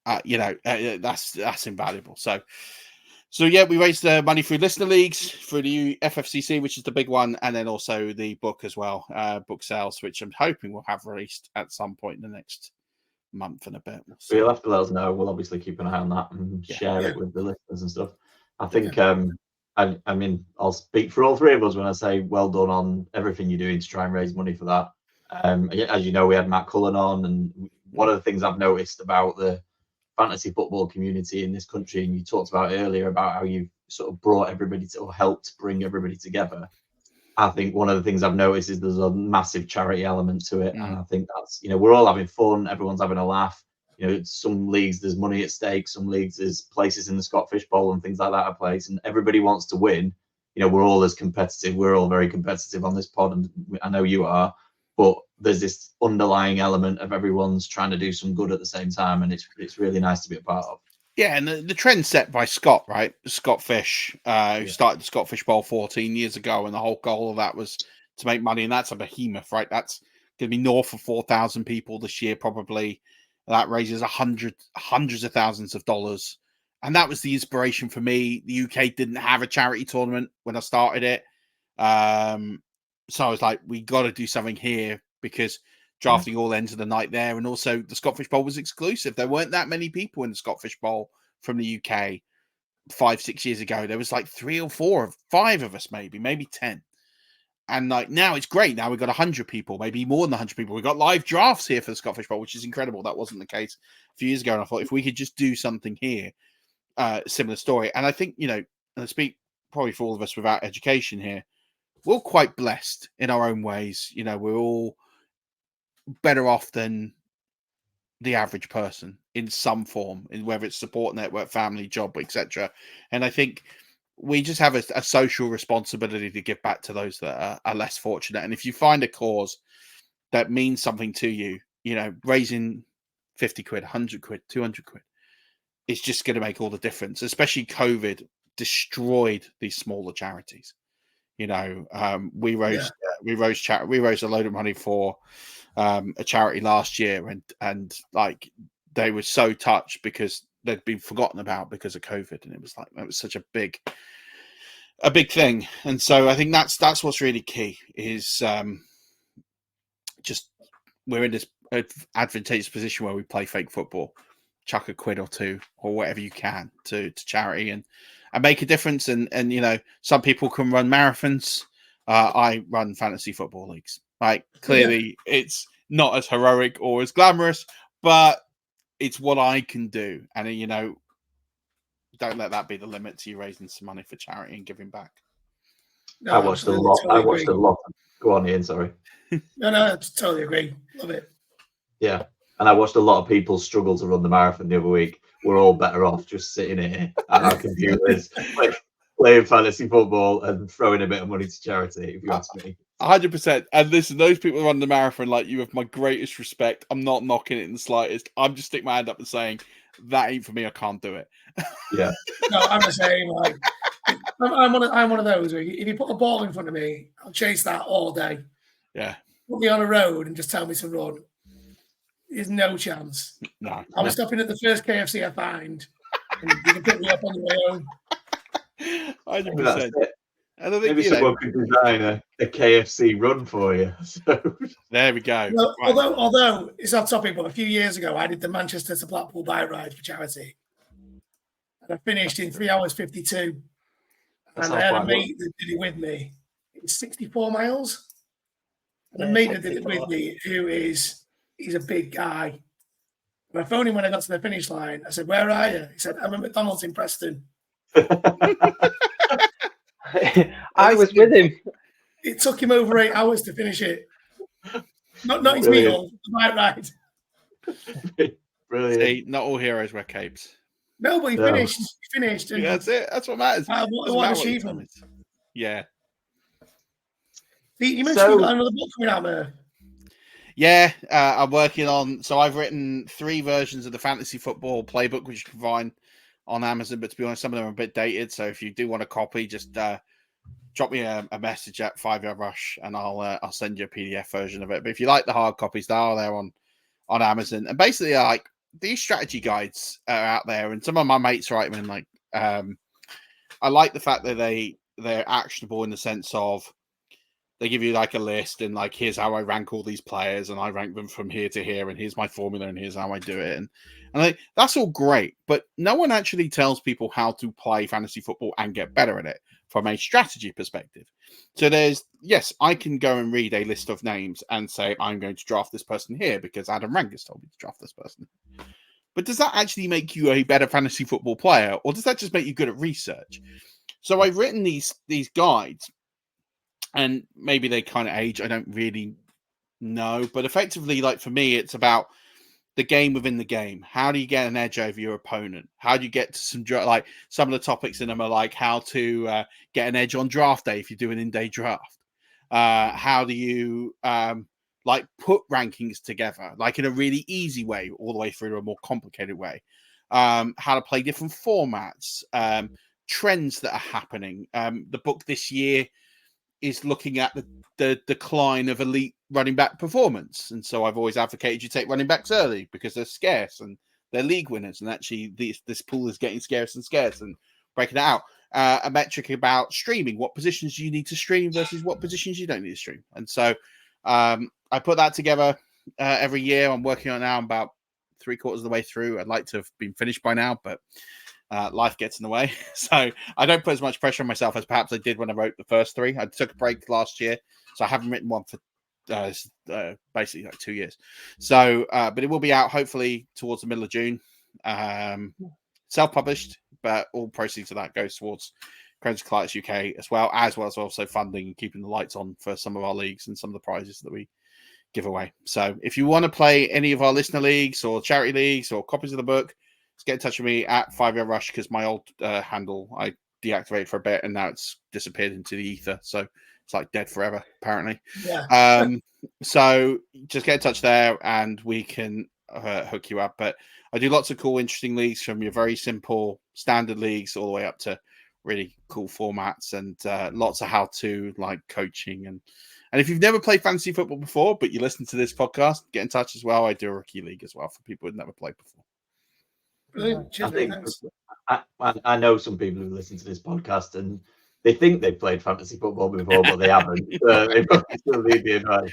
that's invaluable. So yeah, we raised the money through listener leagues, through the FFCC, which is the big one, and then also the book as well, book sales, which I'm hoping we'll have released at some point in the next month and a bit. So you'll have to let us know. We'll obviously keep an eye on that and share it with the listeners and stuff. I think, I mean, I'll speak for all three of us when I say well done on everything you're doing to try and raise money for that. As you know, we had Matt Cullen on, and one of the things I've noticed about the fantasy football community in this country, and you talked about earlier about how you've sort of brought everybody to, or helped bring everybody together. I think one of the things I've noticed is there's a massive charity element to it. And I think that's, we're all having fun. Everyone's having a laugh. Some leagues, there's money at stake. Some leagues, there's places in the Scott Fish Bowl and things like that at place. And everybody wants to win. We're all as competitive. We're all very competitive on this pod. And I know you are. But there's this underlying element of everyone's trying to do some good at the same time. And it's really nice to be a part of. Yeah, and the trend set by Scott, right? Scott Fish, who started the Scott Fish Bowl 14 years ago, and the whole goal of that was to make money, and that's a behemoth, right? That's going to be north of 4,000 people this year, probably. That raises hundreds of thousands of dollars, and that was the inspiration for me. The UK didn't have a charity tournament when I started it, so I was like, we got to do something here because drafting all ends of the night there, and also the Scott Fish Bowl was exclusive. There weren't that many people in the Scott Fish Bowl from the UK 5-6 years ago. There was like 3 or 4 or 5 of us, maybe 10. And like now it's great. Now we've got 100 people, maybe more than 100 people. We've got live drafts here for the Scott Fish Bowl, which is incredible. That wasn't the case a few years ago. And I thought if we could just do something here, similar story. And I think, and I speak probably for all of us without education here, we're all quite blessed in our own ways. We're all better off than the average person in some form, whether it's support network, family, job, etc. And I think we just have a social responsibility to give back to those that are less fortunate. And if you find a cause that means something to you, raising 50 quid, 100 quid, 200 quid, it's just going to make all the difference. Especially COVID destroyed these smaller charities. We raised a load of money for a charity last year, and like they were so touched because they'd been forgotten about because of COVID, and it was such a big thing. And so I think that's what's really key is just we're in this advantageous position where we play fake football, chuck a quid or 2 or whatever you can to charity and make a difference. And some people can run marathons. I run fantasy football leagues. Like clearly it's not as heroic or as glamorous, but it's what I can do. And don't let that be the limit to you raising some money for charity and giving back. No, I watched a lot. Go on, Ian. Sorry. No, I totally agree. Love it. Yeah, and I watched a lot of people struggle to run the marathon the other week. We're all better off just sitting here at our computers, playing fantasy football and throwing a bit of money to charity, if you ask me. 100%. And listen, those people who run the marathon like you have my greatest respect. I'm not knocking it in the slightest. I'm just sticking my hand up and saying, that ain't for me. I can't do it. Yeah. No, I'm the same. Like, I'm one of those. If you put a ball in front of me, I'll chase that all day. Yeah. Put me on a road and just tell me to run. There's no chance. No. I'm stopping at the first KFC I find, and you can pick me up on the way home. 100%. And I think, maybe someone could design a KFC run for you. So there we go. Well, right. Although it's off topic, but a few years ago I did the Manchester to Blackpool bike ride for charity, and I finished in 3 hours 52. And I had a mate that did it with me. It's 64 miles, and a mate that did it with me he's a big guy. And I phoned him when I got to the finish line. I said, "Where are you?" He said, "I'm at McDonald's in Preston." I was with him. It took him over 8 hours to finish it. Not his Brilliant. meal, the bike ride. Brilliant. See, not all heroes wear capes. No, but he No. finished. He finished. And That's it. That's what matters. what Doesn't matter an what your time achievement. is. Yeah. You mentioned you got another book coming out, Murf. Yeah, I'm working on. So I've written 3 versions of the fantasy football playbook, which you can find on Amazon. But to be honest, some of them are a bit dated. So if you do want a copy, just drop me a message at 5 Yard Rush, and I'll send you a PDF version of it. But if you like the hard copies, they are there on Amazon. And basically, like, these strategy guides are out there, and some of my mates write them. Like, I like the fact that they're actionable in the sense of they give you like a list and like, here's how I rank all these players, and I rank them from here to here, and here's my formula, and here's how I do it. And like, that's all great, but no one actually tells people how to play fantasy football and get better at it from a strategy perspective. So yes, I can go and read a list of names and say, I'm going to draft this person here because Adam Rangus told me to draft this person. But does that actually make you a better fantasy football player, or does that just make you good at research? So I've written these guides, and maybe they kind of age, I don't really know. But effectively, like, for me, it's about the game within the game. How do you get an edge over your opponent? How do you get to some of the topics in them are like how to get an edge on draft day if you do an in-day draft. How do you like put rankings together, like in a really easy way, all the way through to a more complicated way. How to play different formats, trends that are happening. The book this year is looking at the decline of elite running back performance. And so I've always advocated you take running backs early because they're scarce and they're league winners. And actually this pool is getting scarce and breaking it out. A metric about streaming, what positions you need to stream versus what positions you don't need to stream. And so I put that together every year. I'm working on it now. I'm about 3/4 of the way through. I'd like to have been finished by now, but life gets in the way. So I don't put as much pressure on myself as perhaps I did when I wrote the first 3. I took a break last year, so I haven't written one for basically like 2 years. So, but it will be out hopefully towards the middle of June. Self-published, but all proceeds of that goes towards Crohn's Colitis UK as well as also funding and keeping the lights on for some of our leagues and some of the prizes that we give away. So if you want to play any of our listener leagues or charity leagues or copies of the book, just get in touch with me at 5 Yard Rush, because my old handle I deactivated for a bit and now it's disappeared into the ether. So it's like dead forever, apparently. Yeah. So just get in touch there and we can hook you up. But I do lots of cool, interesting leagues, from your very simple standard leagues all the way up to really cool formats, and lots of how-to, like coaching. And if you've never played fantasy football before, but you listen to this podcast, get in touch as well. I do a rookie league as well for people who've never played before. Brilliant. Cheers, I know some people who listen to this podcast and they think they've played fantasy football before, but they haven't. They probably still need the advice.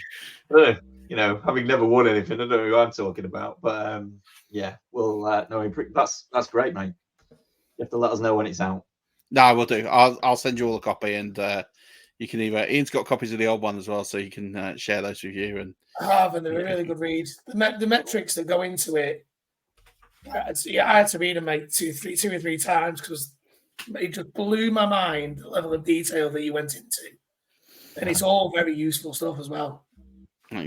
You know, having never won anything, I don't know who I'm talking about. But yeah, well, no, that's great, mate. You have to let us know when it's out. No, I will do. I'll send you all a copy, and you can either. Ian's got copies of the old one as well, so you can share those with you. And I have, and they're a really good read. The metrics that go into it, I had to read them, mate, two or three times, because it just blew my mind the level of detail that you went into, and it's all very useful stuff as well.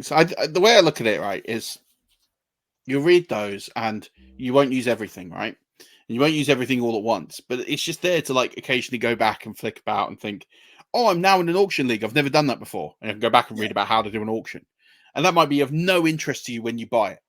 So the way I look at it, right, is you'll read those and you won't use everything, right? And you won't use everything all at once, but it's just there to like occasionally go back and flick about and think, oh, I'm now in an auction league. I've never done that before. And I can go back and read about how to do an auction. And that might be of no interest to you when you buy it.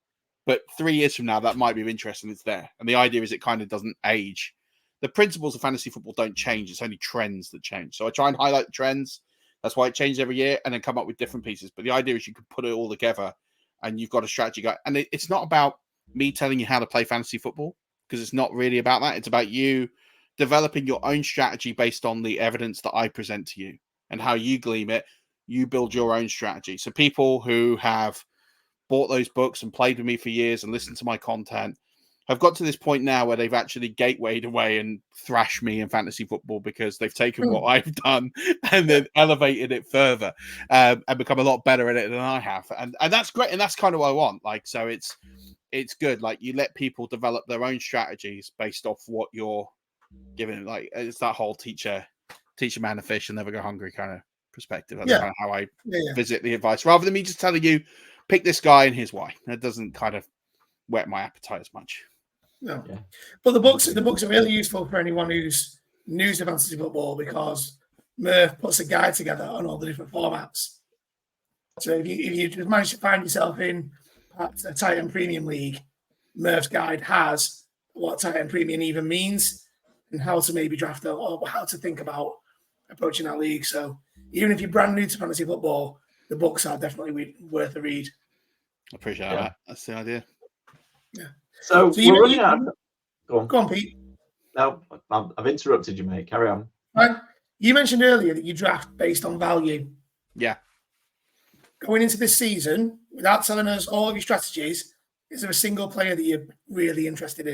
But 3 years from now, that might be of interest and it's there. And the idea is it kind of doesn't age. The principles of fantasy football don't change. It's only trends that change. So I try and highlight the trends. That's why it changes every year, and then come up with different pieces. But the idea is you can put it all together and you've got a strategy guide. And it's not about me telling you how to play fantasy football, because it's not really about that. It's about you developing your own strategy based on the evidence that I present to you and how you glean it. You build your own strategy. So people who have bought those books and played with me for years and listened to my content have got to this point now where they've actually gatewayed away and thrashed me in fantasy football, because they've taken what I've done and then elevated it further and become a lot better at it than I have. And that's great. And that's kind of what I want. Like, so it's good. Like, you let people develop their own strategies based off what you're giving like it's that whole teach a man to fish and never go hungry kind of perspective. That's Yeah. kind of how I visit the advice, rather than me just telling you pick this guy and here's why. That doesn't kind of whet my appetite as much. No, but the books are really useful for anyone who's new to fantasy football, because Murf puts a guide together on all the different formats. So if you just manage to find yourself in perhaps a tight end premium league, Murf's guide has what tight end premium even means and how to maybe draft it or how to think about approaching that league. So even if you're brand new to fantasy football, the books are definitely worth a read. I appreciate that. That's the idea. Yeah. So we're running out. Go on, Pete. No, I've interrupted you, mate. Carry on. Right. You mentioned earlier that you draft based on value. Yeah. Going into this season, without telling us all of your strategies, is there a single player that you're really interested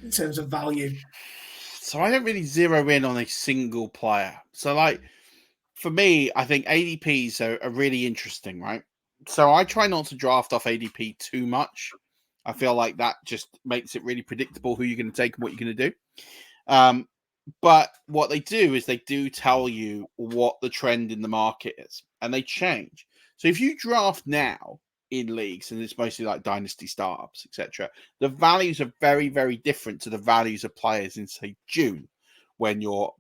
in terms of value? So I don't really zero in on a single player. So like for me, I think ADPs are really interesting, right? So I try not to draft off ADP too much. I feel like that just makes it really predictable who you're going to take and what you're going to do. But what they do is they do tell you what the trend in the market is, and they change. So if you draft now in leagues, and it's mostly like dynasty startups, etc., the values are very, very different to the values of players in, say, June, when your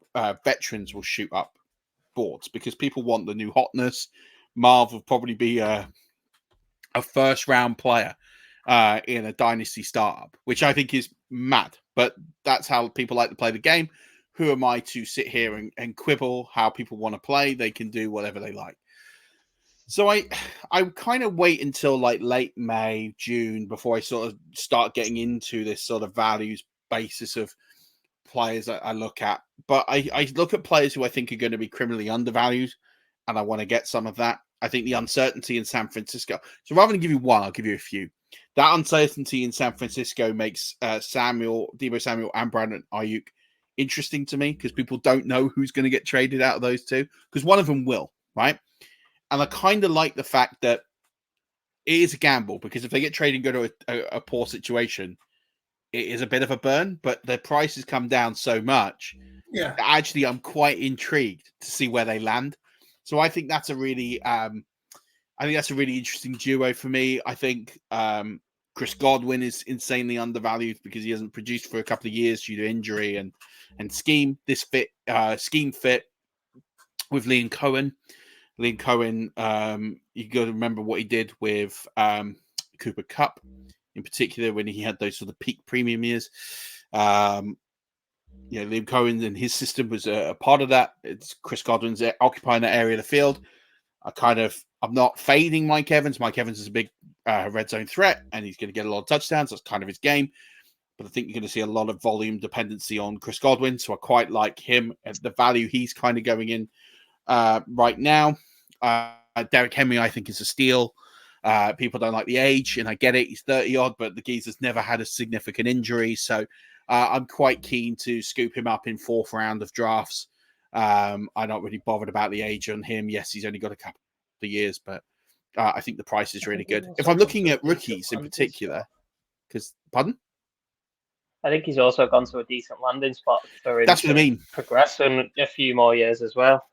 veterans will shoot up boards because people want the new hotness. Marv will probably be a first round player in a dynasty startup, which I think is mad, but that's how people like to play the game. Who am I to sit here and quibble how people want to play? They can do whatever they like. So I kind of wait until like late May, June before I sort of start getting into this sort of values basis of players that I look at. But I look at players who I think are going to be criminally undervalued, and I want to get some of that. I think the uncertainty in San Francisco. So rather than give you one, I'll give you a few. That uncertainty in San Francisco makes Deebo Samuel and Brandon Ayuk interesting to me because people don't know who's going to get traded out of those two, because one of them will, right? And I kind of like the fact that it is a gamble, because if they get traded and go to a poor situation, it is a bit of a burn, but their prices come down so much. Yeah. Actually, I'm quite intrigued to see where they land. So I think that's a really, interesting duo for me. I think Chris Godwin is insanely undervalued because he hasn't produced for a couple of years due to injury and scheme. This scheme fit with Liam Cohen. Liam Cohen, you got to remember what he did with Cooper Kupp, in particular when he had those sort of peak premium years. Liam Cohen and his system was a part of that. It's Chris Godwin's occupying that area of the field. I'm not fading Mike Evans. Mike Evans is a big red zone threat, and he's going to get a lot of touchdowns. That's kind of his game. But I think you're going to see a lot of volume dependency on Chris Godwin. So I quite like him at the value he's kind of going in right now. Derrick Henry, I think, is a steal. People don't like the age, and I get it. He's 30 odd, but the geezer's never had a significant injury. So I'm quite keen to scoop him up in fourth round of drafts. I'm not really bothered about the age on him. Yes, he's only got a couple of years, but I think the price is really good. If I'm looking at rookies in particular, pardon? I think he's also gone to a decent landing spot for him. That's what I mean. Progressing a few more years as well.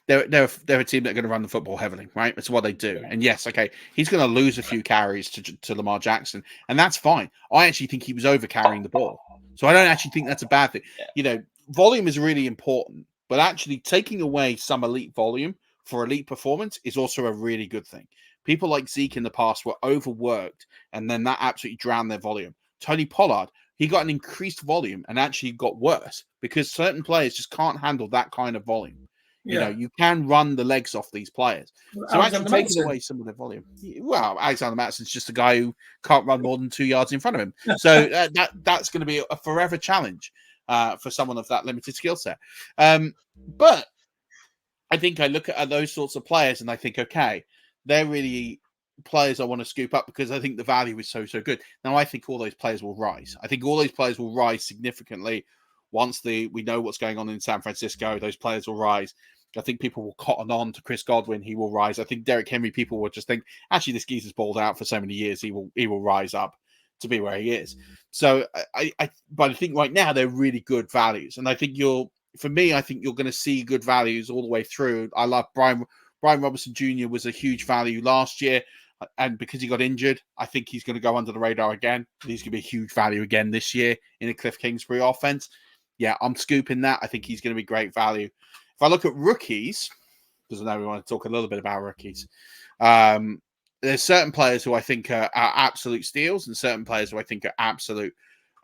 They're a team that are going to run the football heavily, right? That's what they do. Yeah. And yes, okay, he's going to lose a few carries to Lamar Jackson, and that's fine. I actually think he was over carrying the ball, so I don't actually think that's a bad thing. Yeah. Volume is really important, but actually taking away some elite volume for elite performance is also a really good thing. People like Zeke in the past were overworked, and then that absolutely drowned their volume. Tony Pollard, he got an increased volume and actually got worse because certain players just can't handle that kind of volume. Yeah. You can run the legs off these players. So actually taking away some of their volume. Well, Alexander Mattison's just a guy who can't run more than 2 yards in front of him. So that's going to be a forever challenge for someone of that limited skill set. But I think I look at those sorts of players and I think, okay, they're really players I want to scoop up because I think the value is so good. Now, I think all those players will rise. I think all those players will rise significantly once we know what's going on in San Francisco. Those players will rise. I think people will cotton on to Chris Godwin. He will rise. I think Derrick Henry, people will just think, actually, this geezer's balled out for so many years. He will rise up. to be where he is. So but I think right now they're really good values, and I think for me, I think you're going to see good values all the way through. I love Brian Robertson Jr. was a huge value last year, and because he got injured, I think he's going to go under the radar again. He's going to be a huge value again this year in a Cliff Kingsbury offense. Yeah, I'm scooping that. I think he's going to be great value. If I look at rookies, because I know we want to talk a little bit about rookies, there's certain players who I think are absolute steals and certain players who I think are absolute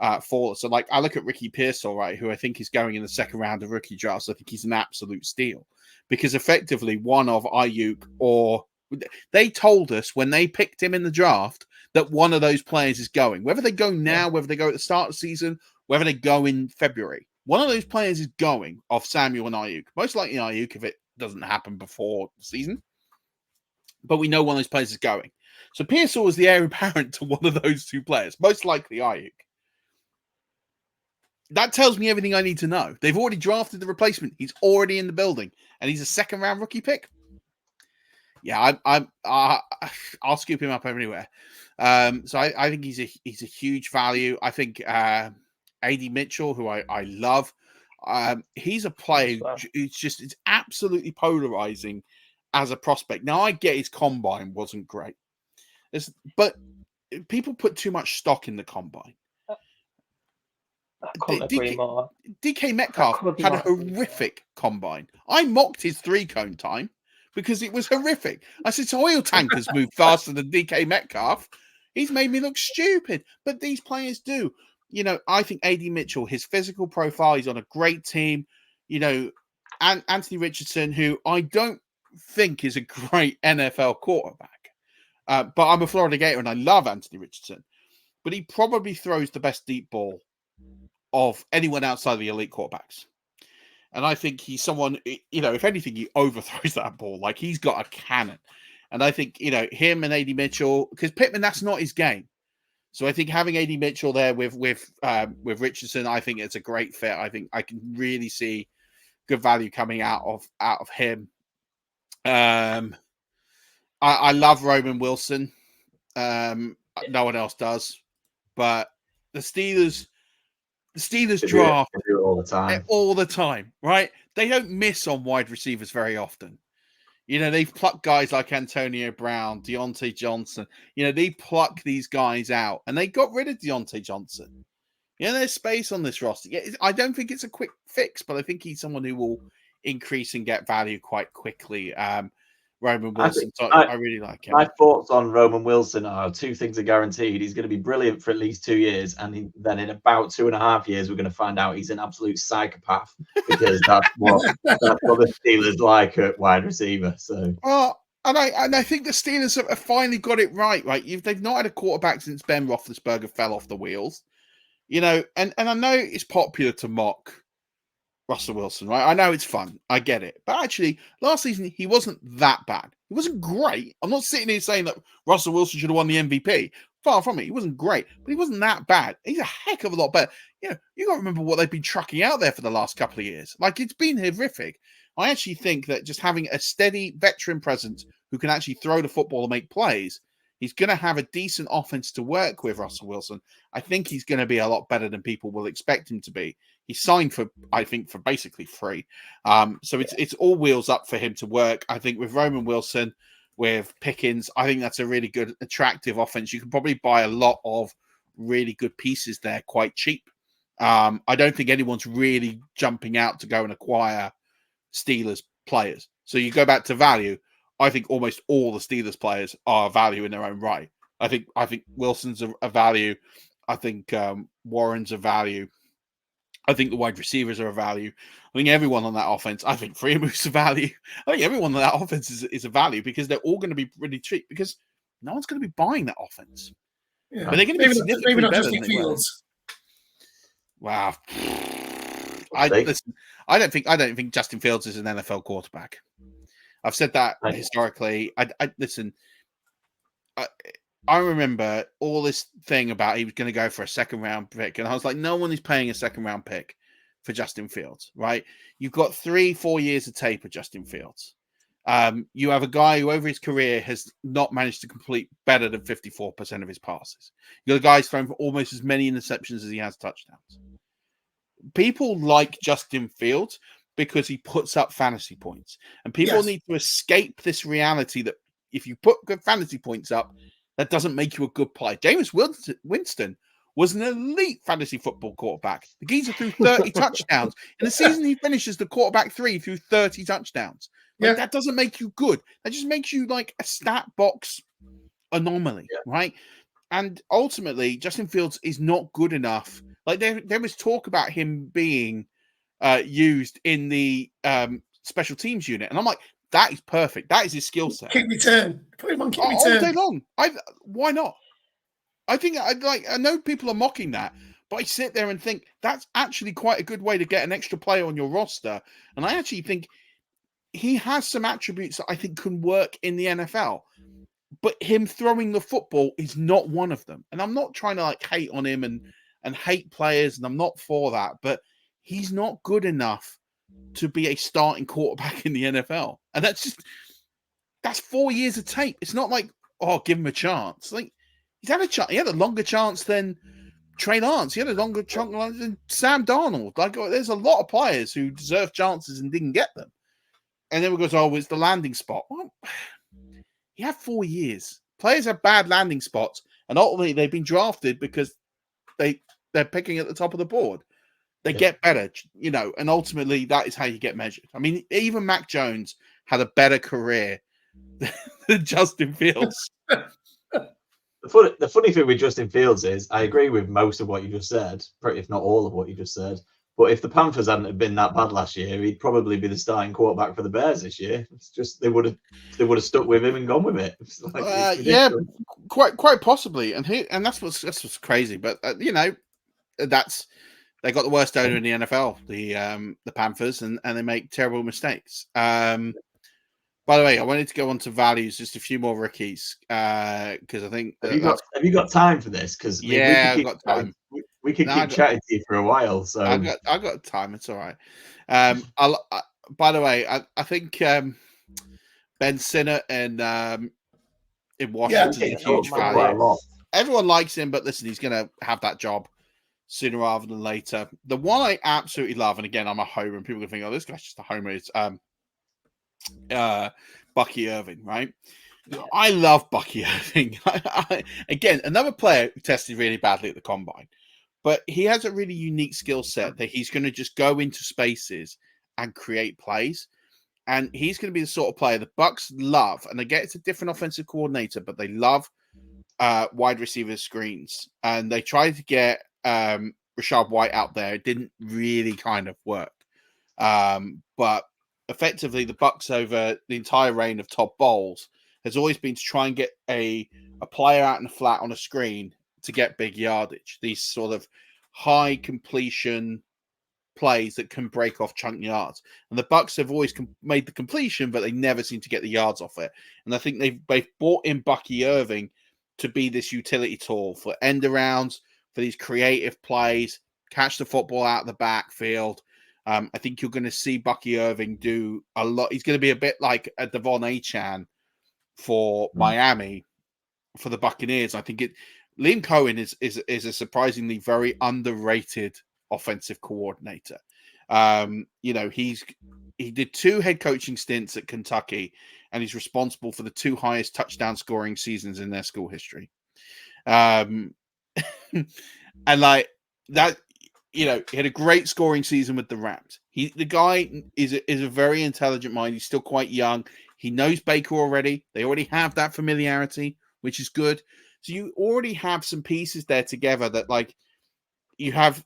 fallers. So, like, I look at Ricky Pearsall, right, who I think is going in the second round of rookie drafts. I think he's an absolute steal because effectively one of Ayuk or they told us when they picked him in the draft that one of those players is going. Whether they go now, whether they go at the start of the season, whether they go in February, one of those players is going off Samuel and Ayuk. Most likely Ayuk if it doesn't happen before the season. But we know one of those players is going. So Pearsall was the heir apparent to one of those two players, most likely Ayuk. That tells me everything I need to know. They've already drafted the replacement. He's already in the building, and he's a second-round rookie pick. Yeah, I'll scoop him up everywhere. So I think he's a huge value. I think AD Mitchell, who I love, he's a player it's absolutely polarizing as a prospect. Now I get his combine wasn't great, but people put too much stock in the combine. I couldn't agree more. DK Metcalf had a horrific combine. I mocked his 3-cone time because it was horrific. I said, so oil tankers move faster than DK Metcalf. He's made me look stupid. But these players do. You know, I think AD Mitchell, his physical profile, he's on a great team. You know, and Anthony Richardson, who I don't think is a great NFL quarterback. But I'm a Florida Gator and I love Anthony Richardson. But he probably throws the best deep ball of anyone outside of the elite quarterbacks. And I think he's someone, you know, if anything, he overthrows that ball. Like, he's got a cannon. And I think, you know, him and AD Mitchell, because Pittman, that's not his game. So I think having AD Mitchell there with Richardson, I think it's a great fit. I think I can really see good value coming out of him. I love Roman Wilson. No one else does. But the Steelers draft all the time, right? They don't miss on wide receivers very often. You know, they've plucked guys like Antonio Brown, Deontay Johnson. You know, they pluck these guys out, and they got rid of Deontay Johnson. You know, there's space on this roster. Yeah, I don't think it's a quick fix, but I think he's someone who will increase and get value quite quickly. Roman Wilson, I really like him. My thoughts on Roman Wilson are two things are guaranteed. He's going to be brilliant for at least 2 years, and then in about 2.5 years, we're going to find out he's an absolute psychopath because that's what the Steelers like at wide receiver. So, and I think the Steelers have finally got it right. Right, they've not had a quarterback since Ben Roethlisberger fell off the wheels. You know, and I know it's popular to mock Russell Wilson, right? I know it's fun. I get it. But actually, last season, he wasn't that bad. He wasn't great. I'm not sitting here saying that Russell Wilson should have won the MVP. Far from it. He wasn't great, but he wasn't that bad. He's a heck of a lot better. You know, you got to remember what they've been trucking out there for the last couple of years. Like, it's been horrific. I actually think that just having a steady veteran presence who can actually throw the football and make plays, he's going to have a decent offense to work with, Russell Wilson. I think he's going to be a lot better than people will expect him to be. He signed for basically free. So it's all wheels up for him to work. I think with Roman Wilson, with Pickens, I think that's a really good, attractive offense. You can probably buy a lot of really good pieces there quite cheap. I don't think anyone's really jumping out to go and acquire Steelers players. So you go back to value. I think almost all the Steelers players are value in their own right. I think Wilson's a value. I think Warren's a value. I think the wide receivers are a value. I think everyone on that offense, I think Freeman's a value. I think everyone on that offense is a value because they're all going to be really cheap because no one's going to be buying that offense. Yeah. But they're going to be significantly not better just than in they were. Fields. Wow. I don't think Justin Fields is an NFL quarterback. I've said that historically. I remember all this thing about he was going to go for a second-round pick, and I was like, no one is paying a second-round pick for Justin Fields, right? You've got 3-4 years of tape of Justin Fields. You have a guy who over his career has not managed to complete better than 54% of his passes. You got a guy who's thrown for almost as many interceptions as he has touchdowns. People like Justin Fields because he puts up fantasy points. And people need to escape this reality that if you put good fantasy points up, that doesn't make you a good player. Jameis Winston was an elite fantasy football quarterback. The geezer threw 30 touchdowns. In the season he finishes the quarterback 3 threw 30 touchdowns. Like, that doesn't make you good. That just makes you like a stat box anomaly, right? And ultimately, Justin Fields is not good enough. Like there was talk about him being used in the special teams unit, and I'm like, that is perfect. That is his skill set. Kick return. Put him on kick return all day long. Why not? I think I know people are mocking that, but I sit there and think that's actually quite a good way to get an extra player on your roster. And I actually think he has some attributes that I think can work in the NFL. But him throwing the football is not one of them. And I'm not trying to like hate on him and hate players, and I'm not for that, but he's not good enough to be a starting quarterback in the NFL. And that's 4 years of tape. It's not like, oh, give him a chance. Like, he's had a chance. He had a longer chance than Trey Lance. He had a longer chance than Sam Darnold. Like, there's a lot of players who deserve chances and didn't get them. And then we goes, oh, it's the landing spot. Well, he had 4 years. Players have bad landing spots, and ultimately they've been drafted because they're picking at the top of the board. They get better, and ultimately that is how you get measured. I mean, even Mac Jones had a better career than Justin Fields. The funny thing with Justin Fields is I agree with most of what you just said, if not all of what you just said. But if the Panthers hadn't been that bad last year, he'd probably be the starting quarterback for the Bears this year. It's just they would have stuck with him and gone with it. Yeah, quite possibly. And that's what's crazy. But that's they got the worst owner in the NFL, the Panthers, and they make terrible mistakes. By the way, I wanted to go on to values, just a few more rookies, because I think have you got time for this? Because I've got time. We could keep chatting to you for a while. So I got time. It's all right. By the way, I think Ben Sinnott in Washington is a huge value. Everyone likes him, but listen, he's going to have that job sooner rather than later. The one I absolutely love, and again, I'm a homer, and people can think, oh, this guy's just a homer, is Bucky Irving, right? Yeah. I love Bucky Irving. Again, another player who tested really badly at the combine, but he has a really unique skill set that he's going to just go into spaces and create plays. And he's going to be the sort of player the Bucs love. And I get it's a different offensive coordinator, but they love wide receiver screens. And they tried to get Rachaad White out there. It didn't really kind of work. But effectively, the Bucs over the entire reign of Todd Bowles has always been to try and get a player out in the flat on a screen to get big yardage. These sort of high completion plays that can break off chunk yards. And the Bucs have always made the completion, but they never seem to get the yards off it. And I think they've brought in Bucky Irving to be this utility tool for end arounds, for these creative plays, catch the football out of the backfield. I think you're going to see Bucky Irving do a lot. He's going to be a bit like a Devon Achane for Miami, for the Buccaneers. I think Liam Cohen is a surprisingly very underrated offensive coordinator. He did 2 head coaching stints at Kentucky, and he's responsible for the 2 highest touchdown scoring seasons in their school history. And like that, he had a great scoring season with the Rams. The guy is a very intelligent mind. He's still quite young. He knows Baker already. They already have that familiarity, which is good. So you already have some pieces there together that, like, you have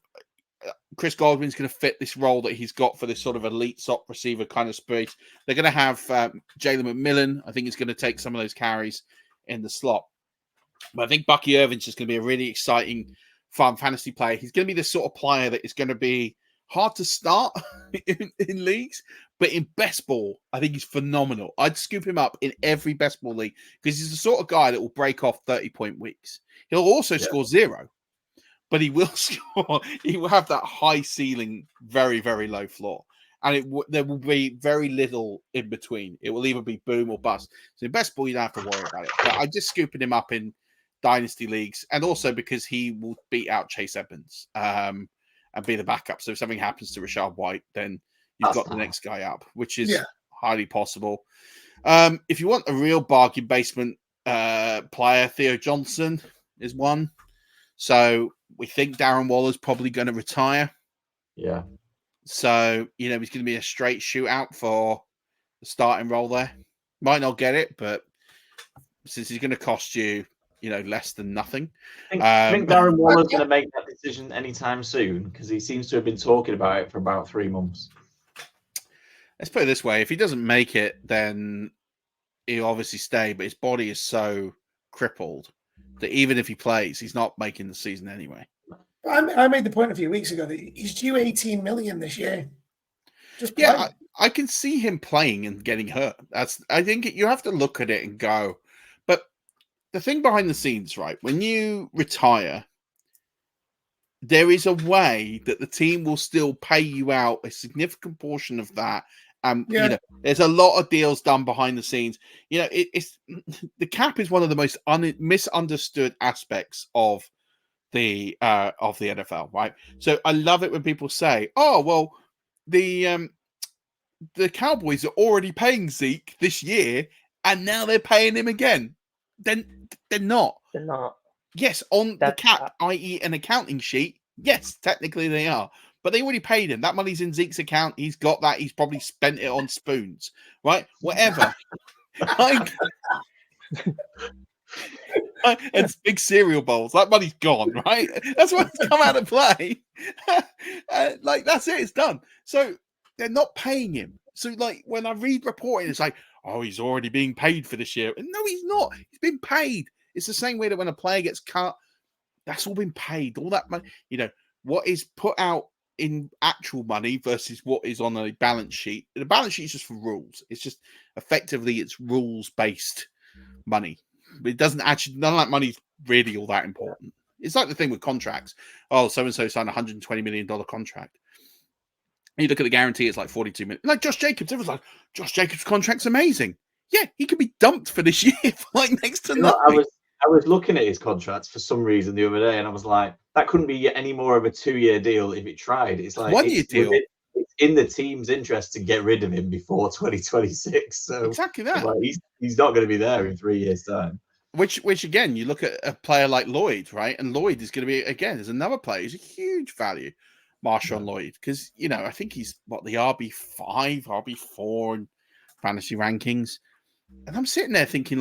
Chris Godwin's going to fit this role that he's got for this sort of elite slot receiver kind of space. They're going to have Jalen McMillan. I think he's going to take some of those carries in the slot. But I think Bucky Irving's just going to be a really exciting, fun fantasy player. He's going to be the sort of player that is going to be hard to start in leagues, but in best ball, I think he's phenomenal. I'd scoop him up in every best ball league because he's the sort of guy that will break off 30-point weeks. He'll also score 0, but he will score. He will have that high ceiling, very, very low floor. and there will be very little in between. It will either be boom or bust. So in best ball, you don't have to worry about it. But I'm just scooping him up in dynasty leagues, and also because he will beat out Chase Edmonds and be the backup. So if something happens to Rashad White, then you've got the next guy up, which is highly possible. If you want a real bargain basement player, Theo Johnson is one. So we think Darren Waller's probably going to retire. Yeah. So, he's going to be a straight shootout for the starting role there. Might not get it, but since he's going to cost you, less than nothing. I think Darren Waller's going to make that decision anytime soon because he seems to have been talking about it for about 3 months. Let's put it this way. If he doesn't make it, then he'll obviously stay, but his body is so crippled that even if he plays, he's not making the season anyway. I made the point a few weeks ago that he's due 18 million this year. Just play. Yeah, I can see him playing and getting hurt. I think you have to look at it and go. But the thing behind the scenes, right? When you retire, there is a way that the team will still pay you out a significant portion of that. There's a lot of deals done behind the scenes. It's the cap is one of the most misunderstood aspects of the NFL, right? So I love it when people say, "Oh, well, the Cowboys are already paying Zeke this year, and now they're paying him again." Then they're not. They're not. Yes, on the cap, i.e., an accounting sheet. Yes, technically they are. But they already paid him. That money's in Zeke's account. He's got that. He's probably spent it on spoons, right? Whatever. And big cereal bowls. That money's gone, right? That's why it's come out of play. That's it. It's done. So they're not paying him. So, when I read reporting, it's like, oh, he's already being paid for this year. And no, he's not. He's been paid. It's the same way that when a player gets cut, that's all been paid. All that money, what is put out in actual money versus what is on a balance sheet. The balance sheet is just for rules. It's just effectively it's rules-based money. It doesn't actually, none of that money's really all that important. It's like the thing with contracts. Oh, so-and-so signed a $120 million contract. You look at the guarantee, it's like 42 million. Like Josh Jacobs, everyone's like, Josh Jacobs' contract's amazing. Yeah, he could be dumped for this year for next to nothing. I was looking at his contracts for some reason the other day, and I was like, that couldn't be any more of a 2-year deal if it tried. It's like 1-year deal. It's in the team's interest to get rid of him before 2026. So exactly that. He's not going to be there in 3 years' time. Which again, you look at a player like Lloyd, right? And Lloyd is going to be, again, there's another player. He's a huge value, Marshawn Lloyd, because, I think he's, the RB5, RB4 in fantasy rankings. And I'm sitting there thinking,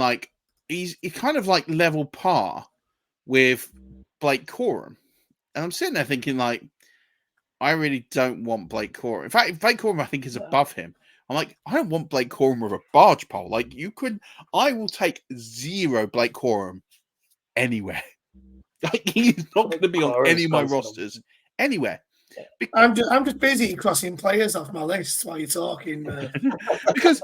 he's kind of level par with Blake Corum. And I'm sitting there thinking, I really don't want Blake Corum. In fact, Blake Corum, I think, is above him. I'm like, I don't want Blake Corum with a barge pole. I will take 0 Blake Corum anywhere. He's not going to be on any of my rosters anywhere. I'm just busy crossing players off my list while you're talking. Because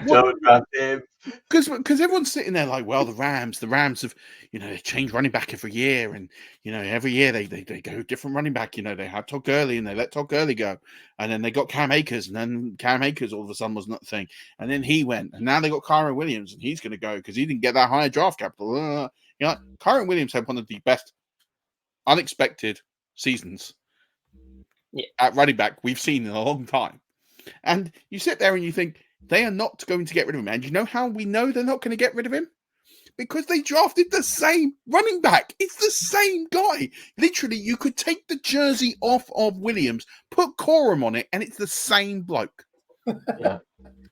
don't draft him. Because everyone's sitting there the Rams have, they change running back every year, and every year they go different running back. They had Todd Gurley and they let Todd Gurley go, and then they got Cam Akers, and then Cam Akers all of a sudden was not the thing, and then he went, and now they got Kyron Williams, and he's going to go because he didn't get that higher draft capital. Kyron Williams had one of the best unexpected seasons at running back we've seen in a long time, and you sit there and you think, they are not going to get rid of him. And you know how we know they're not going to get rid of him? Because they drafted the same running back. It's the same guy. Literally, you could take the jersey off of Williams, put Corum on it, and it's the same bloke. Yeah.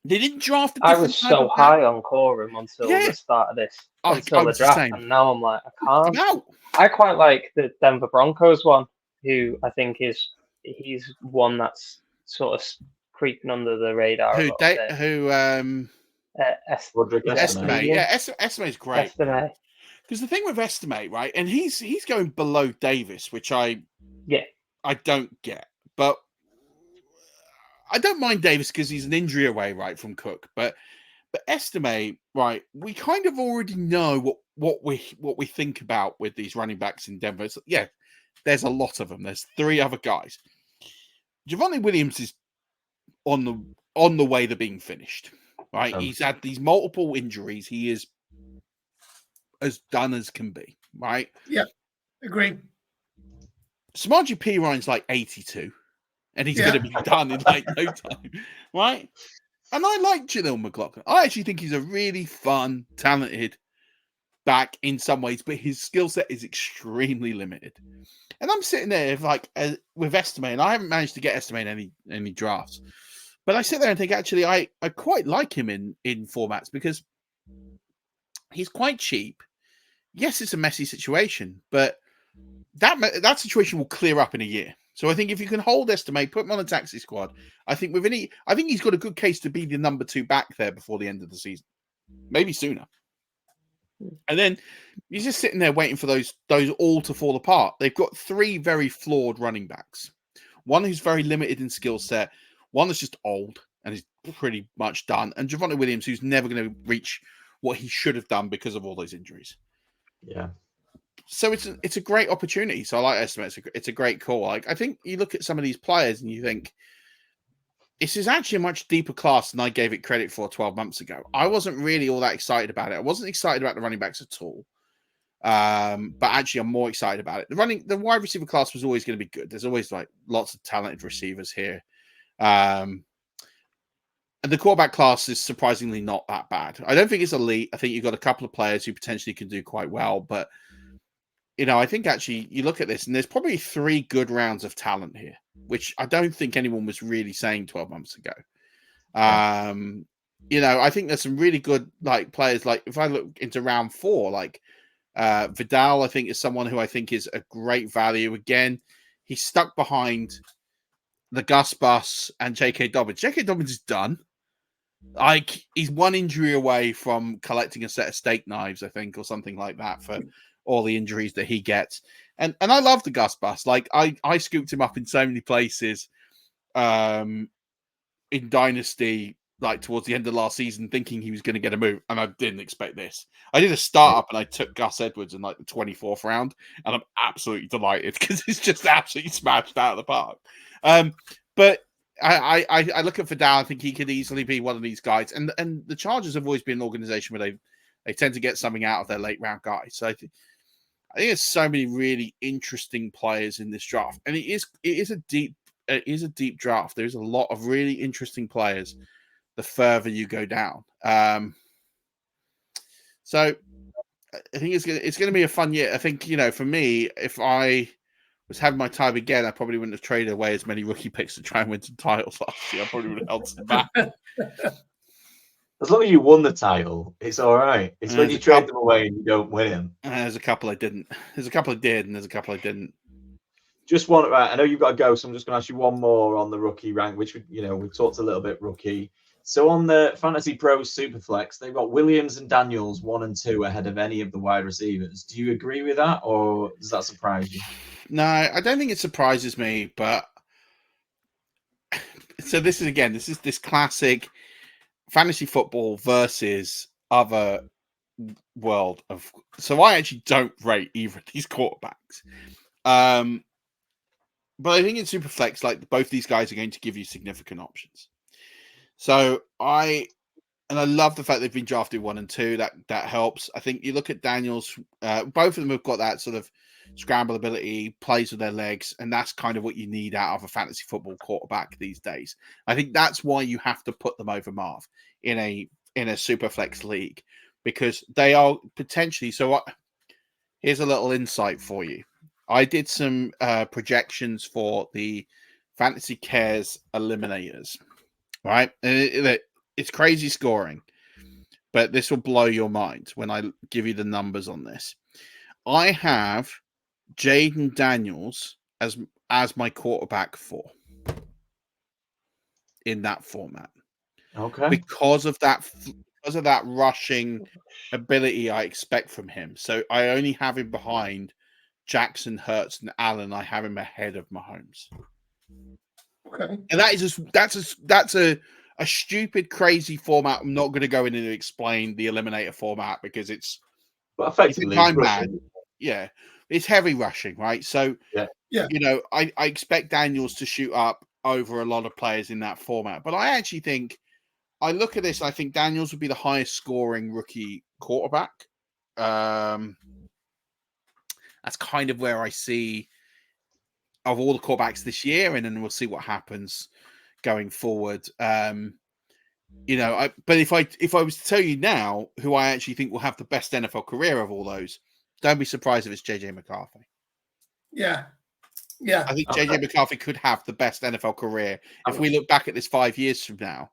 They didn't draft I was so high on Corum until the start of this, until the draft. And now I'm like, I can't. I quite like the Denver Broncos one, who I think he's one that's sort of creeping under the radar. Estimate. Yeah, Estimate's great. Estimate. Because the thing with Estimate, right, and he's going below Davis, which I don't get, but I don't mind Davis because he's an injury away, right, from Cook. But Estimate, right, we kind of already know what we think about with these running backs in Denver. So, there's a lot of them. There's 3 other guys. Javonte Williams is on the way to being finished. Right, Okay. he's had these multiple injuries. He is as done as can be. Right. Yeah, agree. Samaji Perine's like 82, and he's going to be done in like no time. Right. And I like Jaleel McLaughlin. I actually think he's a really fun, talented back in some ways, but his skill set is extremely limited. And I'm sitting there like with Estime, and I haven't managed to get Estime in any drafts. But I sit there and think, actually, I quite like him in formats because he's quite cheap. Yes, it's a messy situation, but that situation will clear up in a year. So I think if you can hold Estime, put him on a taxi squad, I think he's got a good case to be the number 2 back there before the end of the season, maybe sooner. And then you're just sitting there waiting for those all to fall apart. They've got 3 very flawed running backs. One who's very limited in skill set, one that's just old and is pretty much done, and Javonte Williams, who's never going to reach what he should have done because of all those injuries. Yeah. So it's a great opportunity. So I like Estime. It's a great call. Like, I think you look at some of these players and you think this is actually a much deeper class than I gave it credit for 12 months ago. I wasn't really all that excited about it. I wasn't excited about the running backs at all. But actually, I'm more excited about it. The wide receiver class was always going to be good. There's always like lots of talented receivers here. And the quarterback class is surprisingly not that bad. I don't think it's elite. I think you've got a couple of players who potentially can do quite well, but I think actually you look at this and there's probably 3 good rounds of talent here, which I don't think anyone was really saying 12 months ago. I think there's some really good like players. Like if I look into round 4, like Vidal, I think is someone who I think is a great value. Again, he's stuck behind the Gus Bus and J.K. Dobbins. J.K. Dobbins is done. Like he's 1 injury away from collecting a set of steak knives, I think, or something like that for all the injuries that he gets. And I love the Gus Bus. Like I scooped him up in so many places in Dynasty, like towards the end of last season, thinking he was going to get a move, and I didn't expect this. I did a startup and I took Gus Edwards in like the 24th round, and I'm absolutely delighted because it's just absolutely smashed out of the park. But I look at Vidal, I think he could easily be one of these guys. And the Chargers have always been an organization where they tend to get something out of their late round guys. So I think there's so many really interesting players in this draft, and it is a deep draft. There's a lot of really interesting players the further you go down. So I think it's going to be a fun year. I think, for me, if I was having my time again, I probably wouldn't have traded away as many rookie picks to try and win some titles last year. I probably would have held some back. As long as you won the title, it's all right. It's when you trade them away and you don't win them. There's a couple I didn't. There's a couple I did, and there's a couple I didn't. Just one, right? I know you've got to go, so I'm just going to ask you one more on the rookie rank, which we've talked a little bit rookie. So on the Fantasy Pros Superflex, they've got Williams and Daniels 1 and 2 ahead of any of the wide receivers. Do you agree with that, or does that surprise you? No, I don't think it surprises me. But so this is this classic fantasy football versus other world of. So I actually don't rate either of these quarterbacks. But I think in Superflex, like both these guys are going to give you significant options. So I love the fact they've been drafted 1 and 2. That helps. I think you look at Daniels, both of them have got that sort of scramble ability, plays with their legs, and that's kind of what you need out of a fantasy football quarterback these days. I think that's why you have to put them over Marv in a Superflex league, because they are potentially. So here's a little insight for you. I did some projections for the Fantasy Cares Eliminators, right? And it's crazy scoring, but this will blow your mind when I give you the numbers on this. I have Jaden Daniels as my quarterback 4 in that format. Okay. Because of that rushing ability I expect from him. So I only have him behind Jackson, Hurts, and Allen. I have him ahead of Mahomes. Okay. And that's a stupid, crazy format. I'm not going to go in and explain the eliminator format because it's effectively time man. It's heavy rushing, right? So yeah. I expect Daniels to shoot up over a lot of players in that format. But I actually think, I look at this, I think Daniels would be the highest scoring rookie quarterback. That's kind of where I see of all the quarterbacks this year, and then we'll see what happens going forward. But if I was to tell you now who I actually think will have the best NFL career of all those, don't be surprised if it's JJ McCarthy. Yeah. I think JJ McCarthy could have the best NFL career if we look back at this 5 years from now